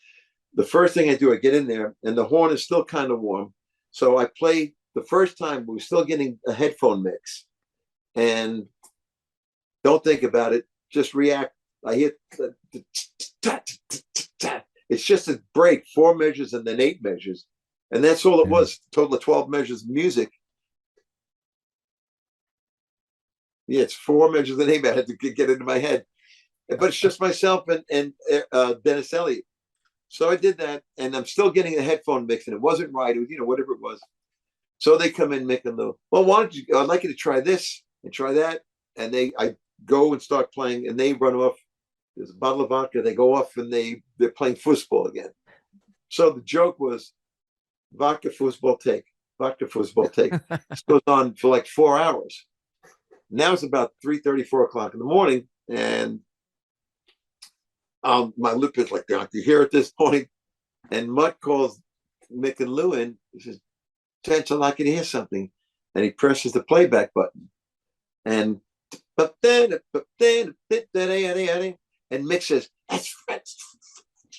The first thing I do, I get in there, and the horn is still kind of warm. So I play. The first time, we were still getting a headphone mix. And don't think about it, just react. I hit, it's just a break, 4 measures and then 8 measures. And that's all it was, total of 12 measures of music. Yeah, it's 4 measures and 8 measures. I had to get into my head. But it's just myself and Dennis Elliott. So I did that, and I'm still getting a headphone mix, and it wasn't right. It was, whatever it was. So they come in, Mick and Lou. "Well, why don't you? I'd like you to try this and try that." And I go and start playing, and they run off. There's a bottle of vodka. They go off, and they're playing foosball again. So the joke was, vodka foosball take, vodka foosball take. This goes on for like 4 hours. Now it's about 3:30, 4 o'clock in the morning, and my lip is like, "Don't you hear?" At this point, and Mutt calls Mick and Lou in. He says, "Tench, I'd like you to hear something." And he presses the playback button. And Mick says, "That's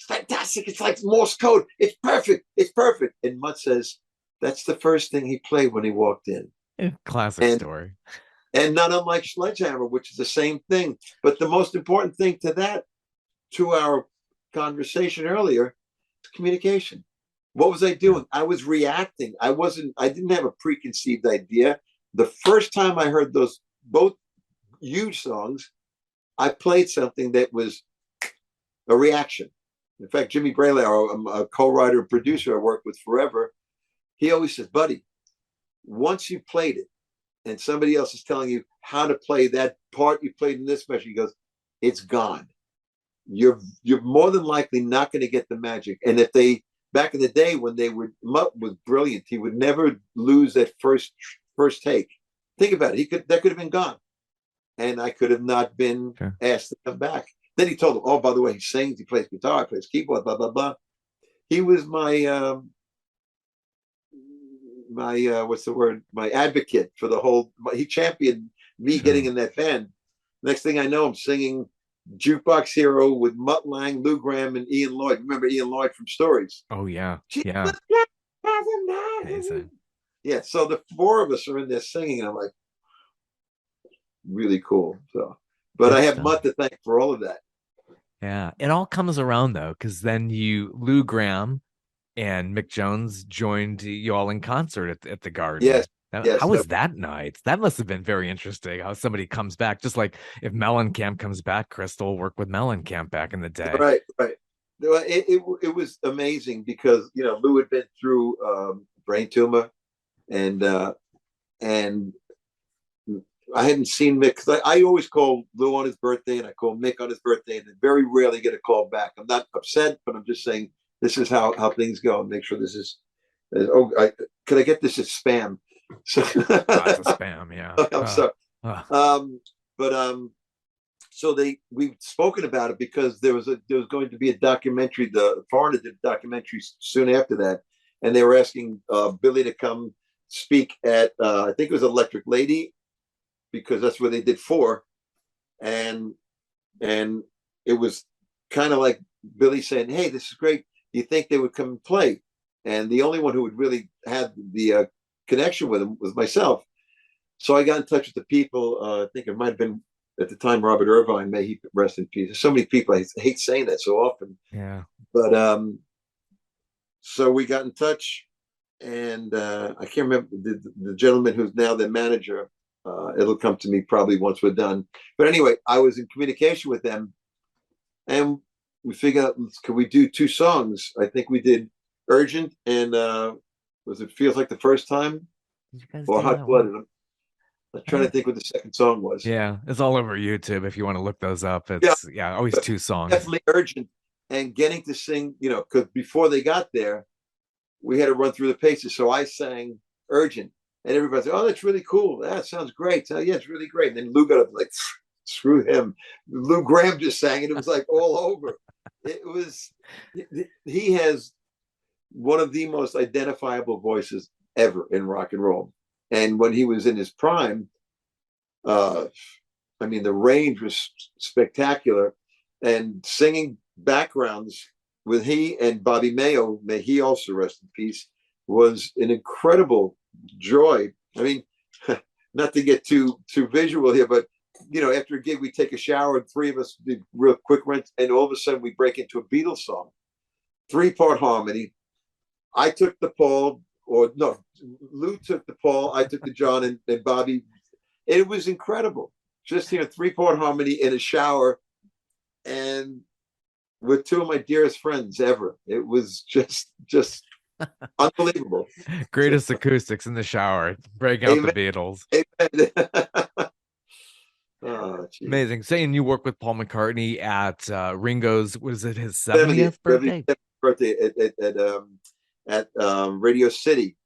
fantastic. It's like Morse code. It's perfect. It's perfect." And Mutt says, "That's the first thing he played when he walked in." Classic story. And not unlike Sledgehammer, which is the same thing. But the most important thing to our conversation earlier, is communication. What was I doing? I was reacting. I didn't have a preconceived idea. The first time I heard those both huge songs, I played something that was a reaction. In fact, Jimmy Braylauer, a co-writer and producer I worked with forever, he always says, "Buddy, once you played it and somebody else is telling you how to play that part you played in this measure," he goes, "it's gone. You're more than likely not going to get the magic." And if back in the day when Mutt was brilliant, he would never lose that first take. Think about it. That could have been gone. And I could have not been asked to come back. Then he told them, "Oh, by the way, he sings, he plays guitar, he plays keyboard, blah, blah, blah." He was my what's the word? My advocate for the whole, he championed me getting in that band. Next thing I know, I'm singing Jukebox Hero with Mutt Lange, Lou Gramm, and Ian Lloyd. Remember Ian Lloyd from Stories? Oh, yeah. Yeah. Amazing. Yeah, so the 4 of us are in there singing, and I'm like, really cool. So, but I have Mutt to thank for all of that. Yeah, it all comes around though, because then Lou Gramm and Mick Jones joined you all in concert at the Garden. Yes. How was that night? That must have been very interesting. How somebody comes back, just like if Mellencamp comes back, Crystal worked with Mellencamp back in the day. Right. It was amazing because Lou had been through brain tumor, and I hadn't seen Mick, because I always call Lou on his birthday and I call Mick on his birthday, and very rarely get a call back. I'm not upset, but I'm just saying this is how things go, and make sure this is. Could I get this as spam? So Lots of spam, yeah. I'm sorry. So we've spoken about it because there was going to be a documentary. The Foreigner did a documentary soon after that, and they were asking Billy to come speak at I think it was Electric Lady, because that's where they did 4, and it was kind of like Billy saying, "Hey, this is great. Do you think they would come and play?" And the only one who would really had the connection with him was myself. So I got in touch with the people. I think it might have been at the time Robert Irvine, may he rest in peace. There's so many people. I hate saying that so often. Yeah. But so we got in touch, and I can't remember the gentleman who's now the manager. It'll come to me probably once we're done. But anyway, I was in communication with them, and we figured out, could we do 2 songs? I think we did Urgent and was it Feels Like the First Time? Or Hot Blooded? I'm trying to think what the second song was. Yeah, it's all over YouTube if you want to look those up. It's always 2 songs. Definitely Urgent. And getting to sing, because before they got there, we had to run through the paces. So I sang Urgent. And everybody said, "Oh, that's really cool. That sounds great." So, yeah, it's really great. And then Lou got up like, screw him. Lou Gramm just sang it. It was like all over. He has one of the most identifiable voices ever in rock and roll. And when he was in his prime, the range was spectacular. And singing backgrounds with he and Bobby Mayo, may he also rest in peace, was an incredible joy. I mean, not to get too visual here, but after a gig, we take a shower, and 3 of us did real quick rinse, and all of a sudden we break into a Beatles song, 3-part harmony. I took the Paul, or no, Lou took the Paul, I took the John, and Bobby. It was incredible. Just 3-part harmony in a shower, and with 2 of my dearest friends ever. It was just unbelievable. Greatest acoustics in the shower. Break out the Beatles. Amen. Oh, amazing. Saying you work with Paul McCartney at Ringo's, was it his 70th birthday? At Radio City.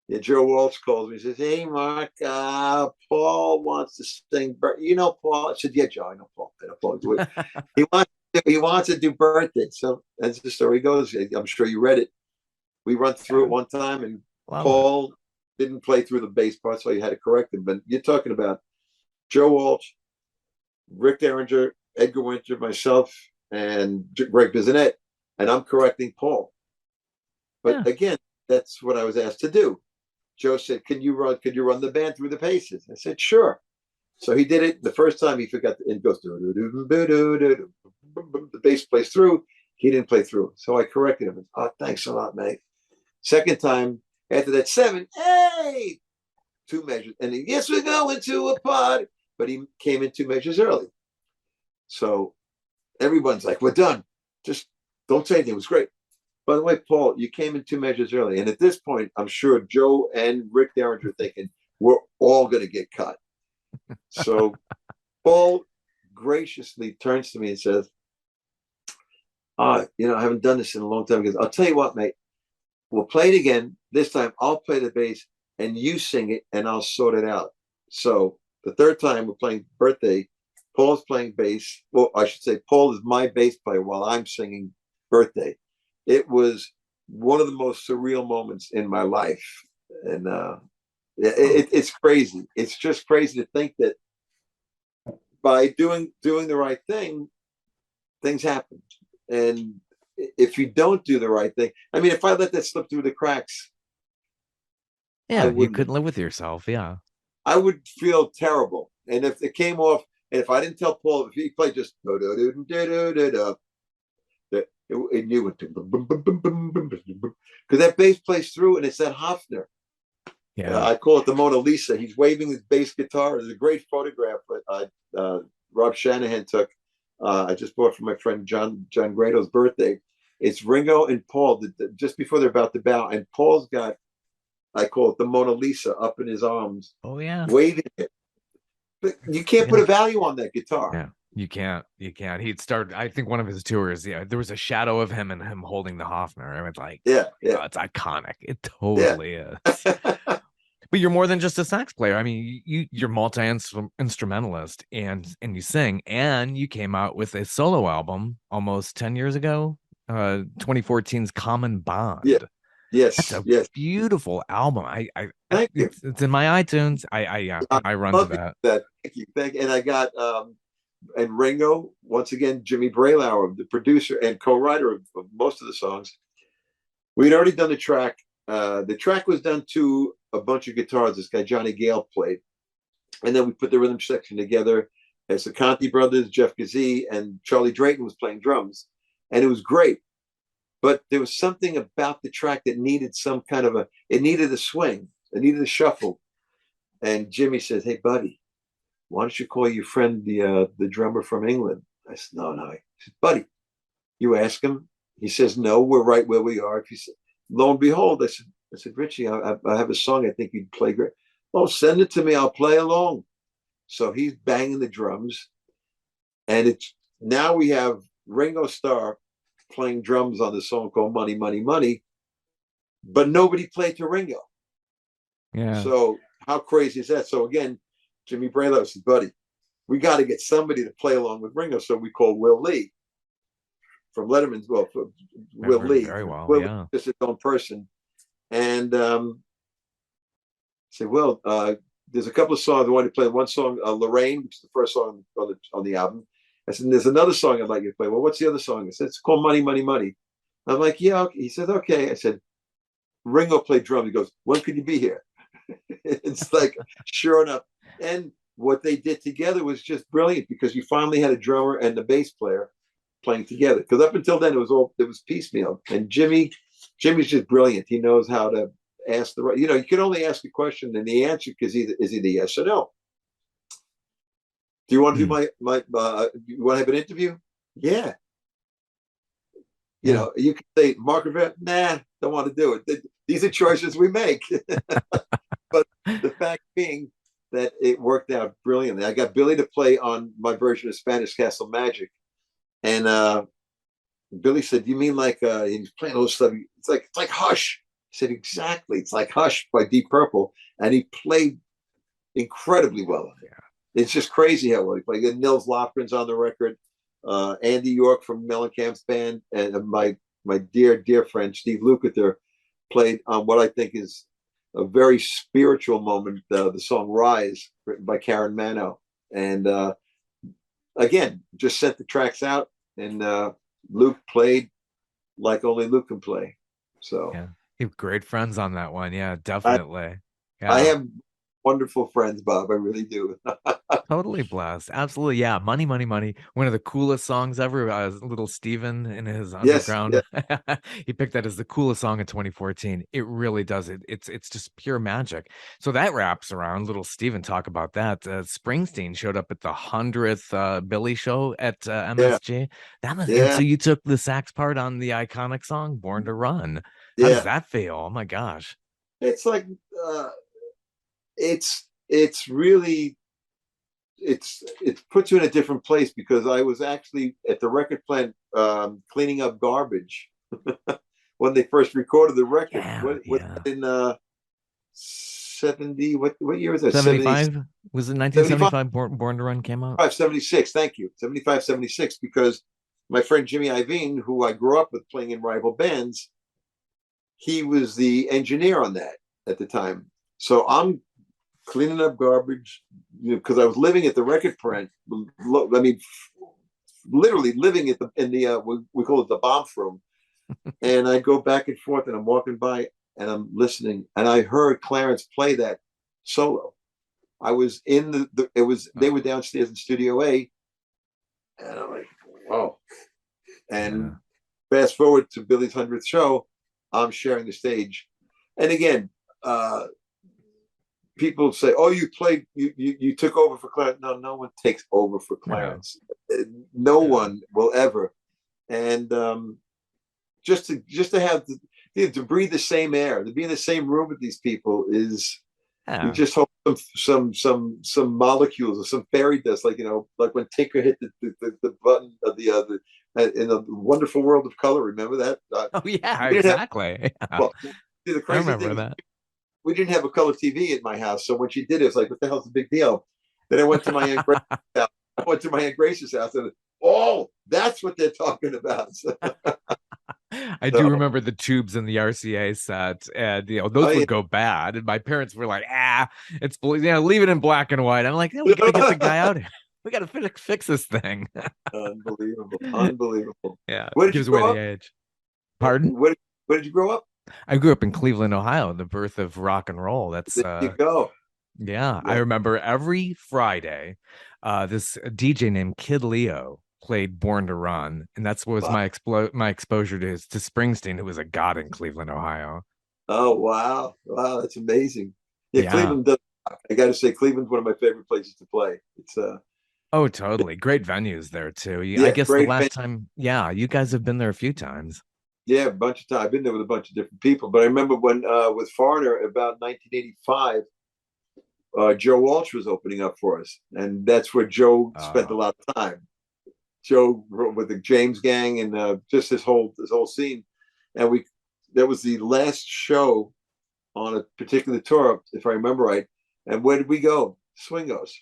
Yeah, Joe Walsh calls me. He says, "Hey, Mark, Paul wants to sing. Paul?" I said, "Yeah, Joe, I know Paul. He wants to do birthday." So as the story goes, I'm sure you read it. We run through it one time, and Paul didn't play through the bass part, so you had to correct him. But you're talking about Joe Walsh, Rick Derringer, Edgar Winter, myself, and Greg Bissonette, and I'm correcting Paul. But again, that's what I was asked to do. Joe said, "Could you run the band through the paces?" I said, "Sure." So he did it. The first time he forgot, it goes, the bass plays through. He didn't play through. So I corrected him. "Oh, thanks a lot, mate." Second time, after that, 7, 8, 2 measures. And then, "Yes, we're going to a party." But he came in 2 measures early. So everyone's like, "We're done. Just don't say anything." It was great. By the way, Paul, you came in 2 measures early. And at this point, I'm sure Joe and Rick Derringer are thinking, we're all going to get cut. So Paul graciously turns to me and says, I haven't done this in a long time. He goes, "I'll tell you what, mate, we'll play it again. This time I'll play the bass and you sing it and I'll sort it out." So the third time we're playing Birthday, Paul's playing bass. Well, I should say Paul is my bass player while I'm singing Birthday. It was one of the most surreal moments in my life. And it's crazy. It's just crazy to think that by doing the right thing, things happen. And if you don't do the right thing, if I let that slip through the cracks, you couldn't live with yourself. Yeah, I would feel terrible. And if it came off, and if I didn't tell Paul, if he played just it knew it, because that bass plays through, and it's that Hofner. Yeah, I call it the Mona Lisa. He's waving his bass guitar. There's a great photograph that Rob Shanahan took. I just bought for my friend John Grado's birthday. It's Ringo and Paul just before they're about to bow, and Paul's got, I call it the Mona Lisa, up in his arms. Oh yeah, waving it. But you can't put a value on that guitar. Yeah, you can't. He'd start. I think one of his tours. Yeah, there was a shadow of him and him holding the Hofner. I was like, yeah, oh, it's iconic. It totally is. But you're more than just a sax player. You're multi-instrumentalist, and you sing, and you came out with a solo album almost 10 years ago, 2014's Common Bond. Yeah. Yes. That's a beautiful album. It's in my iTunes. I run to that. Thank you. And I got and Ringo, once again, Jimmy Braylauer, the producer and co-writer of most of the songs. We'd already done the track. The track was done to a bunch of guitars. This guy Johnny Gale played, And then we put the rhythm section together as the Conti brothers, Jeff Gazee, and Charlie Drayton was playing drums. And it was great. But there was something about the track that needed some kind of it needed a swing. It needed a shuffle. And Jimmy says, hey, buddy, why don't you call your friend, the drummer from England? I said, no. He said, buddy, you ask him. He says, no, we're right where we are. He said, lo and behold, I said, Richie, I have a song I think you'd play great. Oh, send it to me. I'll play along. So he's banging the drums. And now we have Ringo Starr playing drums on the song called Money, Money, Money, but nobody played to Ringo. Yeah. So how crazy is that? So again, Jimmy Braylow said, buddy, we got to get somebody to play along with Ringo. So we called Will Lee from Letterman's. Well, Will Lee. Very well, Will yeah. just his own person. And said, well, there's a couple of songs I want to play. One song, Lorraine, which is the first song on the album. I said, there's another song I'd like you to play. Well, what's the other song? I said, it's called Money, Money, Money. I'm like, yeah. Okay. He said, okay. I said, Ringo played drums. He goes, when could you be here? It's like, sure enough. And what they did together was just brilliant because you finally had a drummer and the bass player playing together. Because up until then, it was piecemeal. And Jimmy's just brilliant. He knows how to ask the right. You can only ask a question, and the answer is either yes or no. Do you want to do you want to have an interview? Yeah. You can say, Mark Rivera, nah, don't want to do it. These are choices we make. But the fact being that it worked out brilliantly. I got Billy to play on my version of Spanish Castle Magic. And Billy said, you mean like he's playing all this stuff? It's like Hush. I said, exactly. It's like Hush by Deep Purple. And he played incredibly well on it. It's just crazy how well he played. And Nils Lofgren's on the record. Andy York from Mellencamp's band, and my dear friend Steve Lukather played on what I think is a very spiritual moment, the song Rise, written by Karen Mano. And again, just sent the tracks out, and Luke played like only Luke can play. So yeah, you have great friends on that one. Yeah, definitely. I have wonderful friends, Bob. I really do. Totally blessed. Absolutely. Yeah. Money, Money, Money. One of the coolest songs ever. Little Steven in his Underground. Yes. He picked that as the coolest song in 2014. It really does. It's just pure magic. So that wraps around Little Steven. Talk about that. Springsteen showed up at the 100th Billy show at MSG. And so you took the sax part on the iconic song Born to Run. How does that feel? Oh my gosh. It's like it's really it puts you in a different place, because I was actually at the record plant cleaning up garbage when they first recorded the record. In 70, what year was that? 75? Was it 1975 Born to Run came out? 76, thank you. 75, 76, because my friend Jimmy Iovine, who I grew up with playing in rival bands, he was the engineer on that at the time. So I'm cleaning up garbage, because I was living at the record plant. I mean, literally living in the we call it the bomb room. And I go back and forth, and I'm walking by, and I'm listening, and I heard Clarence play that solo. I was in they were downstairs in Studio A, and I'm like, whoa. And fast forward to Billy's 100th show, I'm sharing the stage, and again, people say, "Oh, you played, you took over for Clarence." No one takes over for Clarence. No one will ever. And just to have to breathe the same air, to be in the same room with these people is, you just hope some molecules or some fairy dust, like like when Tinker hit the button of the in a Wonderful World of Color. Remember that? Oh yeah, exactly. Well, the crazy I remember thing, that. We didn't have a color TV at my house, so when she did it, was like, what the hell's the big deal? Then I went to my Aunt Grace's house. And that's what they're talking about. I do remember the tubes in the RCA set, and those would go bad. And my parents were like, it's leave it in black and white. I'm like, we gotta get the guy out here. We gotta fix this thing. Unbelievable. Yeah, Where did gives you grow away up? the age. Pardon? Where did you grow up? I grew up in Cleveland, Ohio, the birth of rock and roll. That's there you go. Yeah, I remember every Friday, this DJ named Kid Leo played Born to Run, and that's what was my exposure to Springsteen, who was a god in Cleveland, Ohio. Oh, wow. Wow, that's amazing. Yeah, Yeah. Cleveland does. I got to say, Cleveland's one of my favorite places to play. It's Oh, totally. Great venues there too. Yeah, I guess the great last time, you guys have been there a few times. yeah, a bunch of times. I've been there with a bunch of different people, but I remember when with Foreigner about 1985, Joe Walsh was opening up for us, and that's where Joe spent a lot of time. Joe with the James Gang and just this whole scene, and that was the last show on a particular tour, if I remember right. And where did we go? Swingos.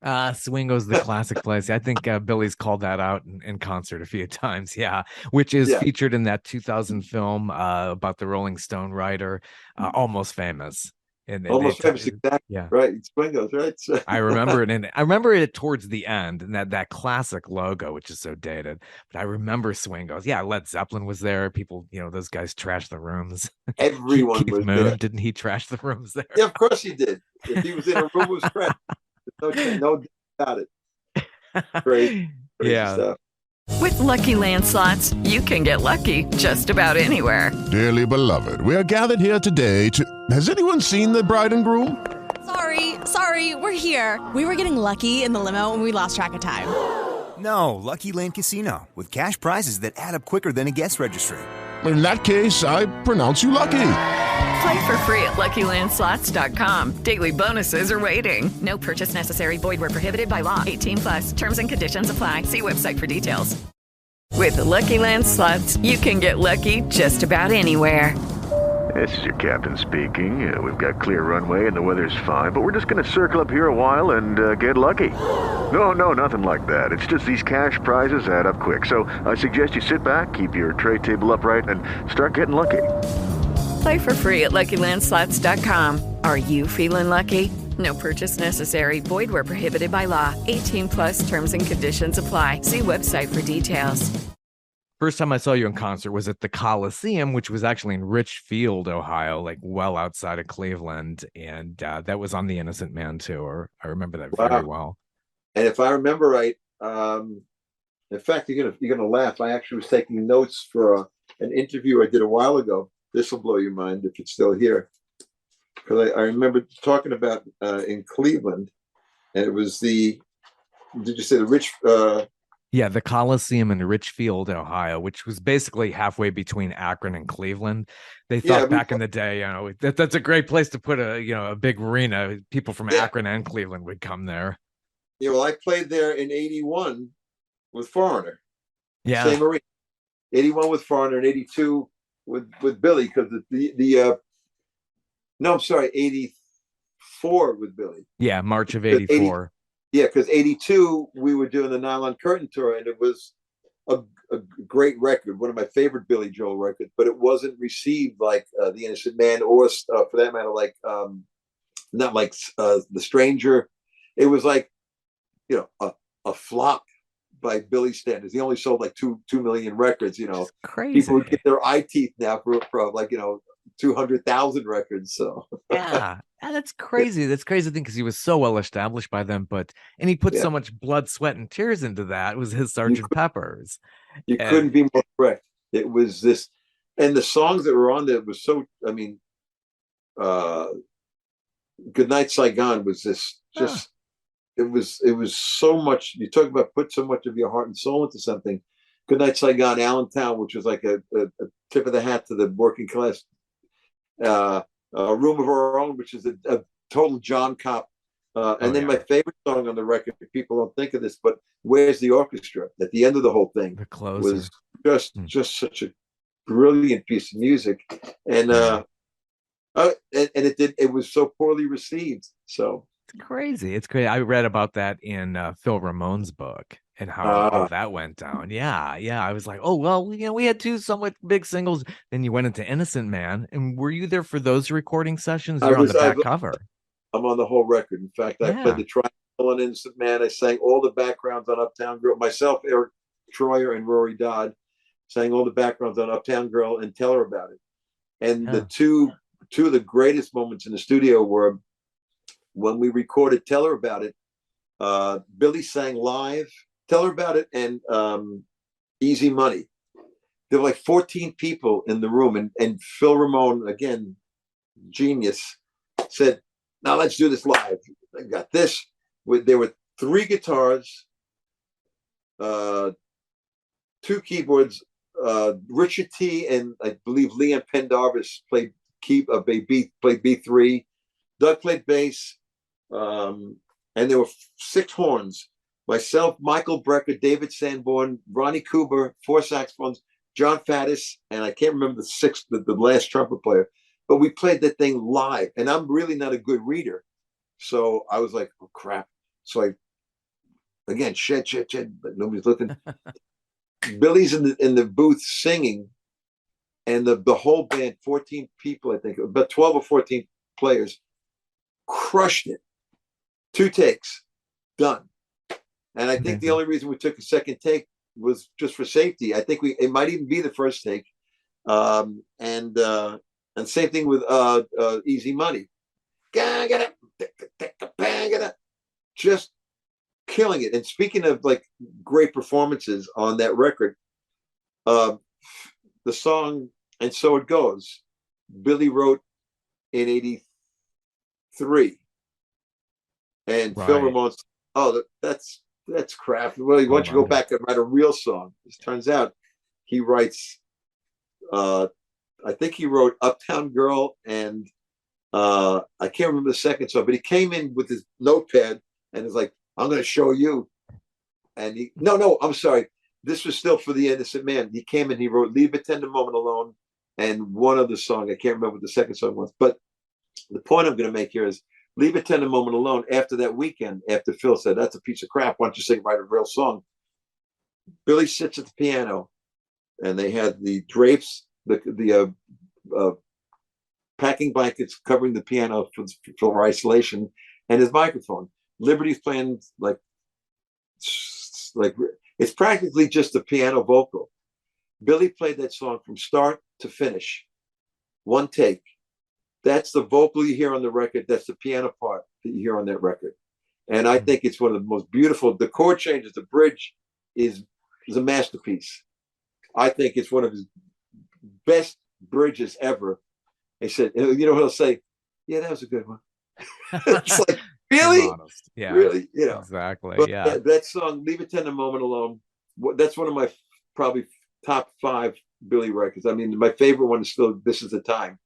Swingo's the classic place. I think Billy's called that out in concert a few times. Yeah, which is featured in that 2000 film about the Rolling Stone writer, Almost Famous. And Almost Famous, exactly. Yeah, right. Swingos, right? So. I remember it, and I remember it towards the end, and that classic logo, which is so dated. But I remember Swingos. Yeah, Led Zeppelin was there. People, those guys trashed the rooms. Everyone Keith was Moon, there. Didn't he trash the rooms there? Yeah, of course he did. If he was in a room, it was trash. No doubt about it. Crazy stuff. With Lucky Land Slots, you can get lucky just about anywhere. Dearly beloved, we are gathered here today to... Has anyone seen the bride and groom? Sorry, we're here. We were getting lucky in the limo and we lost track of time. No, Lucky Land Casino, with cash prizes that add up quicker than a guest registry. In that case, I pronounce you lucky. Play for free at LuckyLandSlots.com. Daily bonuses are waiting. No purchase necessary. Void where prohibited by law. 18+. Terms and conditions apply. See website for details. With Lucky Land Slots, you can get lucky just about anywhere. This is your captain speaking. We've got clear runway and the weather's fine, but we're just going to circle up here a while and get lucky. No, nothing like that. It's just these cash prizes add up quick. So I suggest you sit back, keep your tray table upright, and start getting lucky. Play for free at LuckyLandSlots.com. Are you feeling lucky? No purchase necessary. Void where prohibited by law. 18+ terms and conditions apply. See website for details. First time I saw you in concert was at the Coliseum, which was actually in Richfield, Ohio, like well outside of Cleveland. And that was on the Innocent Man tour. I remember that very well. And if I remember right, in fact, you're gonna laugh. I actually was taking notes for an interview I did a while ago. This will blow your mind if it's still here. Because I remember talking about in Cleveland, and it was did you say the the Coliseum in Richfield, Ohio, which was basically halfway between Akron and Cleveland. They thought back in the day, that's a great place to put a big arena. People from Akron and Cleveland would come there. Yeah, well, I played there in '81 with Foreigner. Yeah, same arena. '81 with Foreigner and '82 with Billy, because '84 with Billy. Yeah, March of '84. Yeah, because '82 we were doing the Nylon Curtain tour, and it was a great record, one of my favorite Billy Joel records. But it wasn't received like The Innocent Man, or for that matter, like not like The Stranger. It was like a flop by Billy standards. He only sold like 2 million records. Crazy. People would get their eye teeth now for like 200,000 records. So yeah, that's crazy. That's crazy thing, because he was so well established by them, and he put so much blood, sweat, and tears into that. It was his Sgt. Pepper's. You couldn't be more correct. It was this, and the songs that were on there was so. I mean, "Goodnight Saigon" was this just. It was so much. You talk about put so much of your heart and soul into something. "Goodnight Saigon," Allentown, which was like a tip of the hat to the working class. "A Room of Our Own," which is a total John Cop. And then my favorite song on the record, people don't think of this, but "Where's the Orchestra?" At the end of the whole thing, the closer, was just such a brilliant piece of music, and it was so poorly received. So it's crazy. It's crazy. I read about that in Phil Ramone's book, and how that went down. Yeah. I was like, oh, well, we had 2 somewhat big singles. Then you went into Innocent Man. And were you there for those recording sessions? You're on the back cover. I'm on the whole record. In fact, I played the triangle on Innocent Man. I sang all the backgrounds on Uptown Girl. Myself, Eric Troyer, and Rory Dodd sang all the backgrounds on Uptown Girl and Tell Her About It. And the two of the greatest moments in the studio were when we recorded Tell Her About It, Billy sang live Tell Her About It and Easy Money. There were like 14 people in the room, and Phil Ramone, again, genius, said, now let's do this live. I got this. There were 3 guitars, 2 keyboards. Richard T. and I believe Leon Pendarvis played B3. Doug played bass, and there were 6 horns. Myself, Michael Brecker, David Sanborn, Ronnie Cooper, 4 saxophones, John Faddis, and I can't remember the last trumpet player. But we played that thing live, and I'm really not a good reader, so I was like, "Oh crap!" So I, again, shed, but nobody's looking. Billy's in the booth singing, and the whole band, 14 people, I think, about 12 or 14 players, crushed it. 2 takes, done. And I think the only reason we took a second take was just for safety. I think it might even be the first take, and same thing with Easy Money. Just killing it. And speaking of like great performances on that record, the song And So It Goes, Billy wrote in 83. And Phil Ramone, that's crap. Well, why don't you go back and write a real song? It turns out he writes, I think he wrote Uptown Girl and I can't remember the second song, but he came in with his notepad and was like, I'm going to show you. And I'm sorry. This was still for the Innocent Man. He came in, he wrote Leave a Tender Moment Alone and one other song. I can't remember what the second song was. But the point I'm going to make here is Leave a Tender Moment Alone. After that weekend, after Phil said, that's a piece of crap, why don't you write a real song? Billy sits at the piano and they had the drapes, the packing blankets covering the piano for isolation, and his microphone. Liberty's playing like it's practically just a piano vocal. Billy played that song from start to finish, 1 take. That's the vocal you hear on the record. That's the piano part that you hear on that record. And I think it's one of the most beautiful. The chord changes, the bridge is a masterpiece. I think it's one of his best bridges ever. He said, he'll say, yeah, that was a good one. It's like, really? Yeah, really? Exactly. But yeah. That song, Leave a Tender Moment Alone, that's one of my probably top 5 Billy records. I mean, my favorite one is still This Is the Time,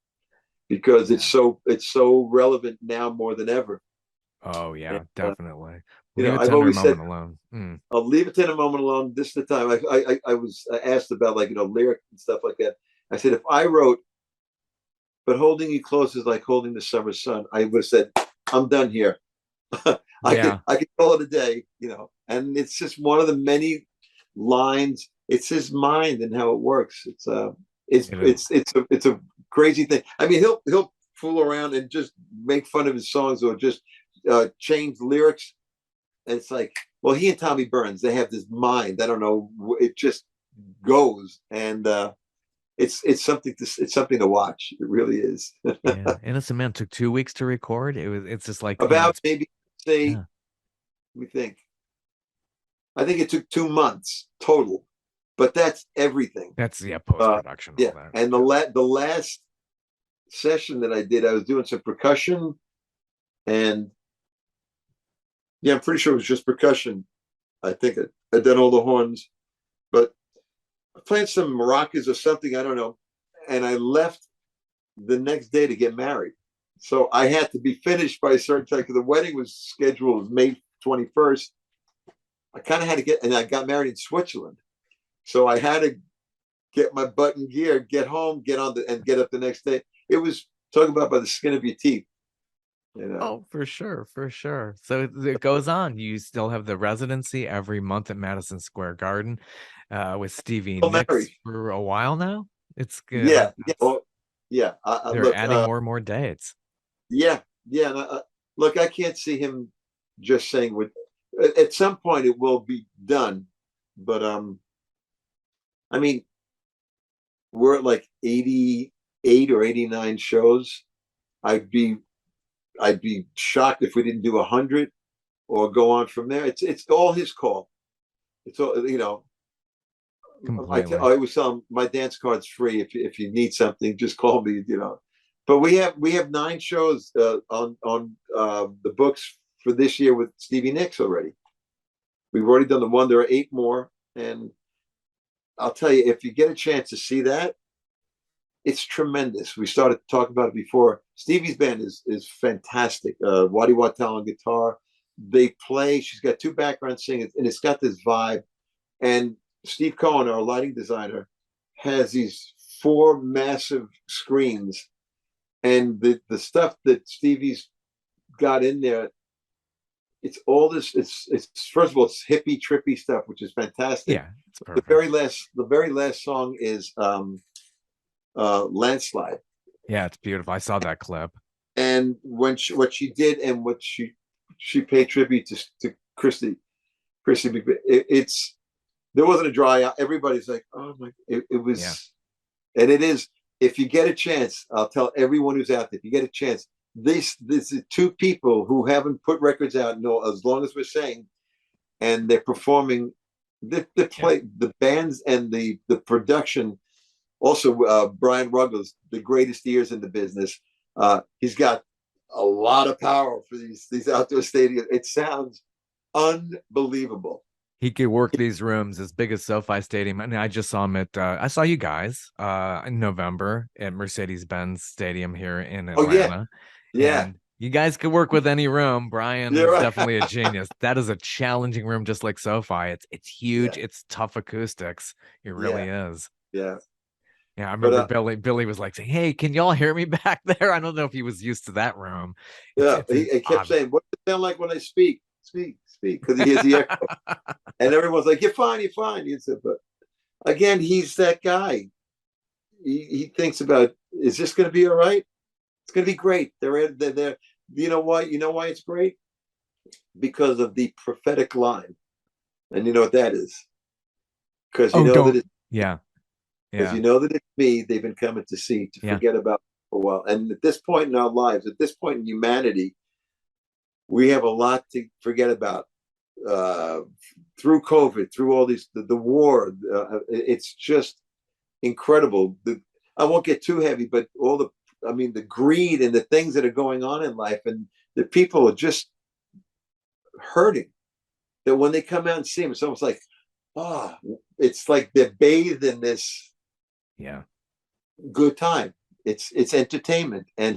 because it's so relevant now more than ever. Oh yeah, and, definitely. I've always said, alone. I'll Leave a Tender Moment Alone. This is the time. I was asked about lyrics and stuff like that. I said, if I wrote, but holding you close is like holding the summer sun, I would have said, I'm done here. I could call it a day, and it's just one of the many lines. It's his mind and how it works. It's a crazy thing. I mean, he'll fool around and just make fun of his songs or just change lyrics. And it's like, well, he and Tommy Burns, they have this mind. I don't know. It just goes, and it's something to watch. It really is. Yeah. Innocent Man took 2 weeks to record. It's just like about maybe we think. I think it took 2 months total, but that's everything. That's post-production. And the last session that I did, I was doing some percussion, and I'm pretty sure it was just percussion. I think I'd done all the horns, but I played some maracas or something, I don't know. And I left the next day to get married. So I had to be finished by a certain time, because the wedding was scheduled May 21st. I kind of had to and I got married in Switzerland. So I had to get my butt in gear, get home, get up the next day. It was talking about by the skin of your teeth. Oh, for sure. So it goes on. You still have the residency every month at Madison Square Garden with Stevie Nicks for a while now. It's good. Yeah. They're adding more and more dates. Yeah. Look, I can't see him just saying at some point it will be done, but I mean, we're at like 88 or 89 shows. I'd be I'd be shocked if we didn't do 100 or go on from there. It's all his call. It's all, you know. I always tell him my dance card's free. If you need something, just call me. You know. But we have 9 shows on the books for this year with Stevie Nicks already. We've already done the one. There are 8 more, and I'll tell you, if you get a chance to see that, it's tremendous. We started to talk about it before. Stevie's band is fantastic. Waddy Wattal on guitar. They play. She's got 2 background singers, and it's got this vibe. And Steve Cohen, our lighting designer, has these 4 massive screens, and the stuff that Stevie's got in there, it's all this. It's first of all, it's hippie, trippy stuff, which is fantastic. Yeah, it's perfect. The very last song is Landslide. Yeah, it's beautiful. I saw that clip. And what she did, and what she paid tribute to Christy, it's there wasn't a dry eye. Everybody's like, oh my, it was, and it is. If you get a chance, I'll tell everyone who's out there, if you get a chance, this is 2 people who haven't put records out as long as we're saying, and they're performing. The bands and the production. Also, Brian Ruggles, the greatest ears in the business. He's got a lot of power for these outdoor stadiums. It sounds unbelievable. He could work these rooms as big as SoFi Stadium. I mean, I just saw him at, I saw you guys in November at Mercedes-Benz Stadium here in Atlanta. Yeah. And you guys could work with any room. Brian is definitely a genius. That is a challenging room, just like SoFi. It's huge. Yeah. It's tough acoustics. It really is. Yeah. Yeah, I remember Billy was like saying, hey, can y'all hear me back there? I don't know if he was used to that room. Yeah, he kept saying, what does it sound like when I speak? Speak, because he hears the echo. And everyone's like, you're fine. He said, but again, he's that guy. He thinks about, is this going to be all right? It's going to be great. They're you know why? You know why it's great? Because of the prophetic line. And you know what that is? Because you know that it's because you know that it's me they've been coming to see, to forget about for a while. And at this point in our lives, at this point in humanity, we have a lot to forget about. Through COVID, through all these, the war, it's just incredible. I won't get too heavy, but the greed and the things that are going on in life, and the people are just hurting. That when they come out and see him, it's almost like, it's like they're bathed in this good time. It's entertainment. And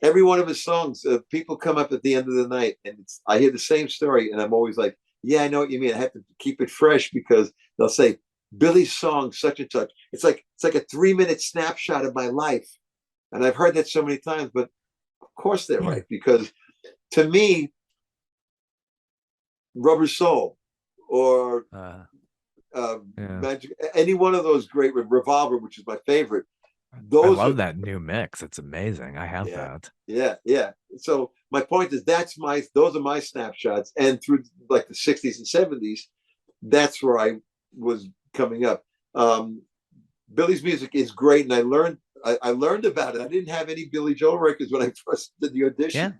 every one of his songs, people come up at the end of the night, and I hear the same story, and I'm always like, yeah, I know what you mean. I have to keep it fresh, because they'll say Billy's song such and such. It's like a 3-minute snapshot of my life. And I've heard that so many times, but of course they're right, because to me, Rubber Soul or Magic, any one of those great, Revolver, which is my favorite. I love that new mix. It's amazing. I have that. Yeah. So my point is, those are my snapshots. And through like the 60s and 70s, that's where I was coming up. Billy's music is great, and I learned about it. I didn't have any Billy Joel records when I first did the audition.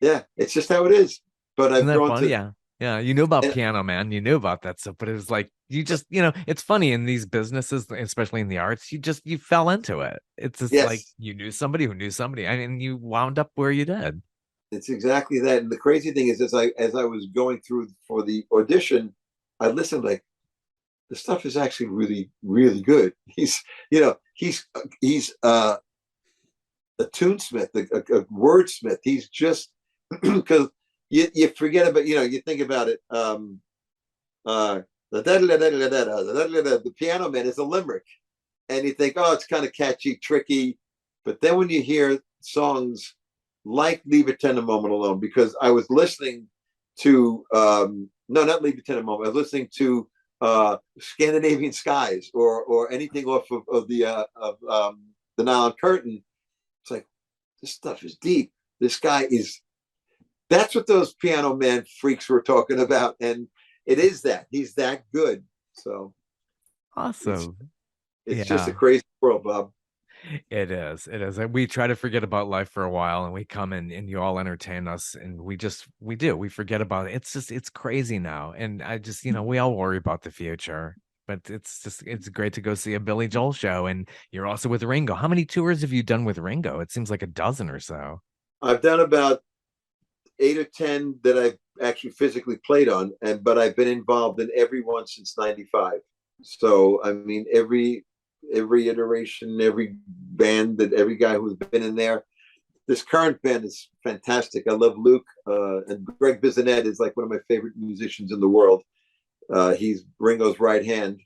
Yeah, it's just how it is. But I've grown to Yeah, you knew about Piano Man, you knew about that stuff, but it was like, you just, it's funny in these businesses, especially in the arts, you fell into it. It's just like you knew somebody who knew somebody, and you wound up where you did. It's exactly that. And the crazy thing is, as I was going through for the audition, I listened, like, the stuff is actually really, really good. He's a tunesmith, a wordsmith. He's just, because you forget about, you think about it. The Piano Man is a limerick, and you think, oh, it's kind of catchy, tricky. But then when you hear songs like Leave It 10 a Moment Alone, because I was listening to, no, not Leave It 10 a Moment, I was listening to Scandinavian Skies or anything off of the Nylon Curtain. It's like, this stuff is deep. This guy is, that's what those Piano Man freaks were talking about. And it is that. He's that good. So awesome. It's just a crazy world, Bob. It is. It is. And we try to forget about life for a while and we come in and you all entertain us and we do. We forget about it. It's crazy now. And I just, we all worry about the future. But it's great to go see a Billy Joel show. And you're also with Ringo. How many tours have you done with Ringo? It seems like a dozen or so. I've done about 8 or 10 that I've actually physically played on, but I've been involved in every one since '95. So I mean, every iteration, every band, that every guy who's been in there. This current band is fantastic. I love Luke, and Greg Bisonet is like one of my favorite musicians in the world. He's Ringo's right hand,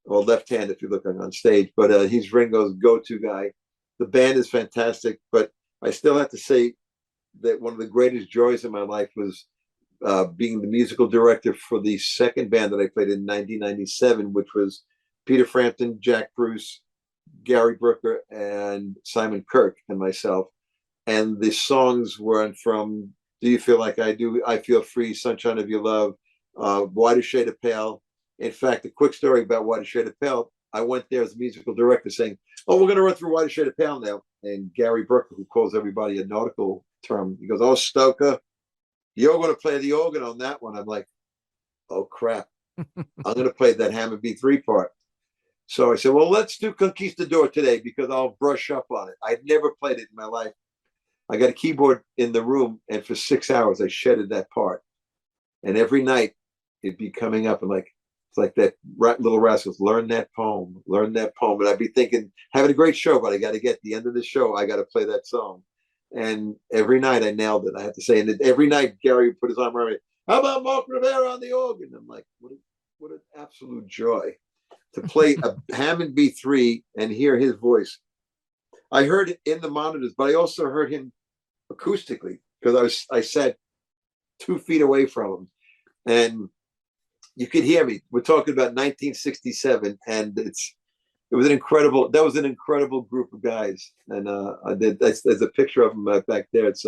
or left hand if you're looking on stage, but he's Ringo's go-to guy. The band is fantastic, but I still have to say that one of the greatest joys in my life was being the musical director for the second band that I played in 1997, which was Peter Frampton, Jack Bruce, Gary Brooker, and Simon Kirk, and myself. And the songs were from Do You Feel Like I Do, I Feel Free, Sunshine of Your Love, White Shade of Pale. In fact, a quick story about White Shade of Pale. I went there as a musical director saying, "Oh, we're going to run through White Shade of Pale now." And Gary Brooker, who calls everybody a nautical term, he goes, "Oh, Stoker, you're going to play the organ on that one." I'm like, "Oh, crap. I'm going to play that Hammond B3 part." So I said, "Well, let's do Conquistador today because I'll brush up on it." I'd never played it in my life. I got a keyboard in the room, and for 6 hours, I shedded that part. And every night, it'd be coming up and it's like that little rascals, learn that poem. And I'd be thinking, having a great show, but I got to get the end of the show. I got to play that song. And every night I nailed it, I have to say. And every night Gary would put his arm around me. "How about Mark Rivera on the organ?" I'm like, what an absolute joy to play a Hammond B3 and hear his voice. I heard it in the monitors, but I also heard him acoustically because I sat 2 feet away from him, and you could hear me. We're talking about 1967, and that was an incredible group of guys. And there's a picture of them back there. It's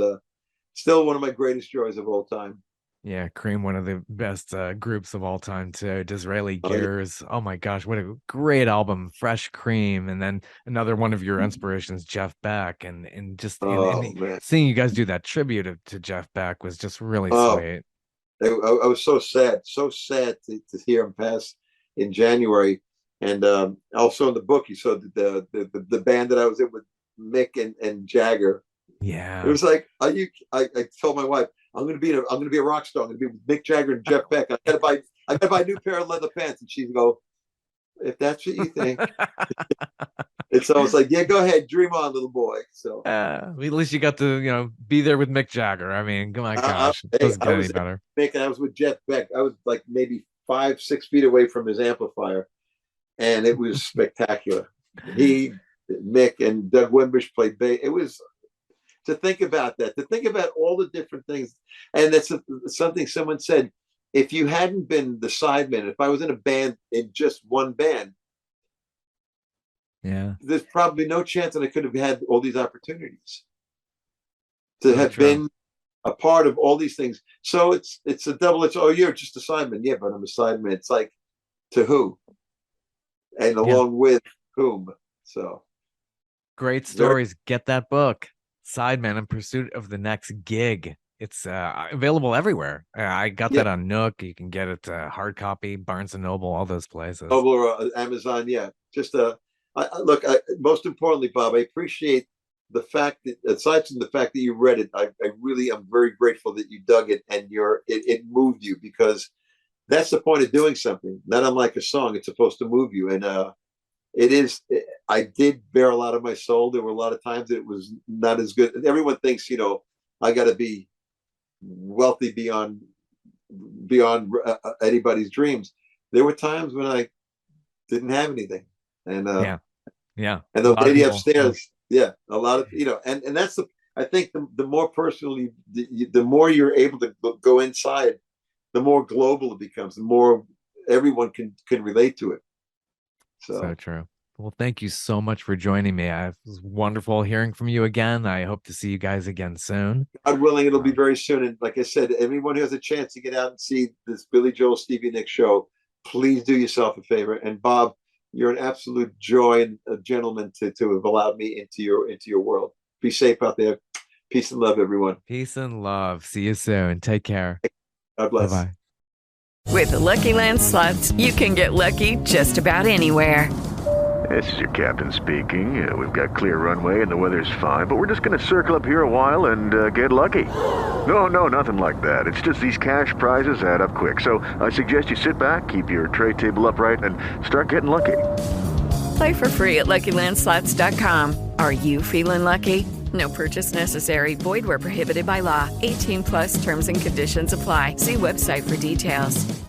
still one of my greatest joys of all time. Yeah, Cream, one of the best groups of all time too. Disraeli Gears. Oh my gosh, what a great album, Fresh Cream. And then another one of your inspirations, Jeff Beck. And seeing you guys do that tribute to Jeff Beck was just really sweet. I was so sad to hear him pass in January. And also in the book, you saw the band that I was in with Mick and Jagger. Yeah, it was like I told my wife, I'm gonna be a rock star. I'm gonna be with Mick Jagger and Jeff Beck. I gotta buy a new pair of leather pants. And she'd go, "If that's what you think." It's always like, "Yeah, go ahead, dream on, little boy." So at least you got to be there with Mick Jagger. I mean, come on, gosh, it doesn't get any better. Mick, and I was with Jeff Beck. I was like maybe 5-6 feet away from his amplifier, and it was spectacular. Mick and Doug Wimbish played bass. It was, to think about that, to think about all the different things. And that's something someone said, if you hadn't been the sideman, if I was in a band, in just one band, there's probably no chance that I could have had all these opportunities to have been a part of all these things. So it's a double. It's, "Oh, you're just a sideman." Yeah, but I'm a sideman. It's like, to who? And along with whom? So great stories. Get that book, Sideman in Pursuit of the Next Gig. It's available everywhere. I got that on Nook. You can get it hard copy, Barnes & Noble, all those places. Or Amazon, just look, most importantly, Bob, I appreciate the fact that, aside from the fact that you read it, I really am very grateful that you dug it and it moved you, because that's the point of doing something. Not unlike a song, it's supposed to move you. And I did bear a lot of my soul. There were a lot of times that it was not as good. Everyone thinks, I got to be wealthy beyond anybody's dreams. There were times when I didn't have anything. And and the lady upstairs, a lot of and that's I think the more personally, the more you're able to go inside, the more global it becomes, the more everyone can relate to it. So true. Well, thank you so much for joining me. It was wonderful hearing from you again. I hope to see you guys again soon. God willing, it'll be very soon. And like I said, everyone who has a chance to get out and see this Billy Joel Stevie Nicks show, please do yourself a favor. And Bob, You're an absolute joy and a gentleman to have allowed me into your world. Be safe out there. Peace and love, everyone. Peace and love. See you soon. Take care. God bless. Bye-bye. With the Lucky Land Slots, you can get lucky just about anywhere. This is your captain speaking. We've got clear runway and the weather's fine, but we're just going to circle up here a while and get lucky. No, nothing like that. It's just these cash prizes add up quick. So I suggest you sit back, keep your tray table upright, and start getting lucky. Play for free at LuckyLandSlots.com. Are you feeling lucky? No purchase necessary. Void where prohibited by law. 18+ terms and conditions apply. See website for details.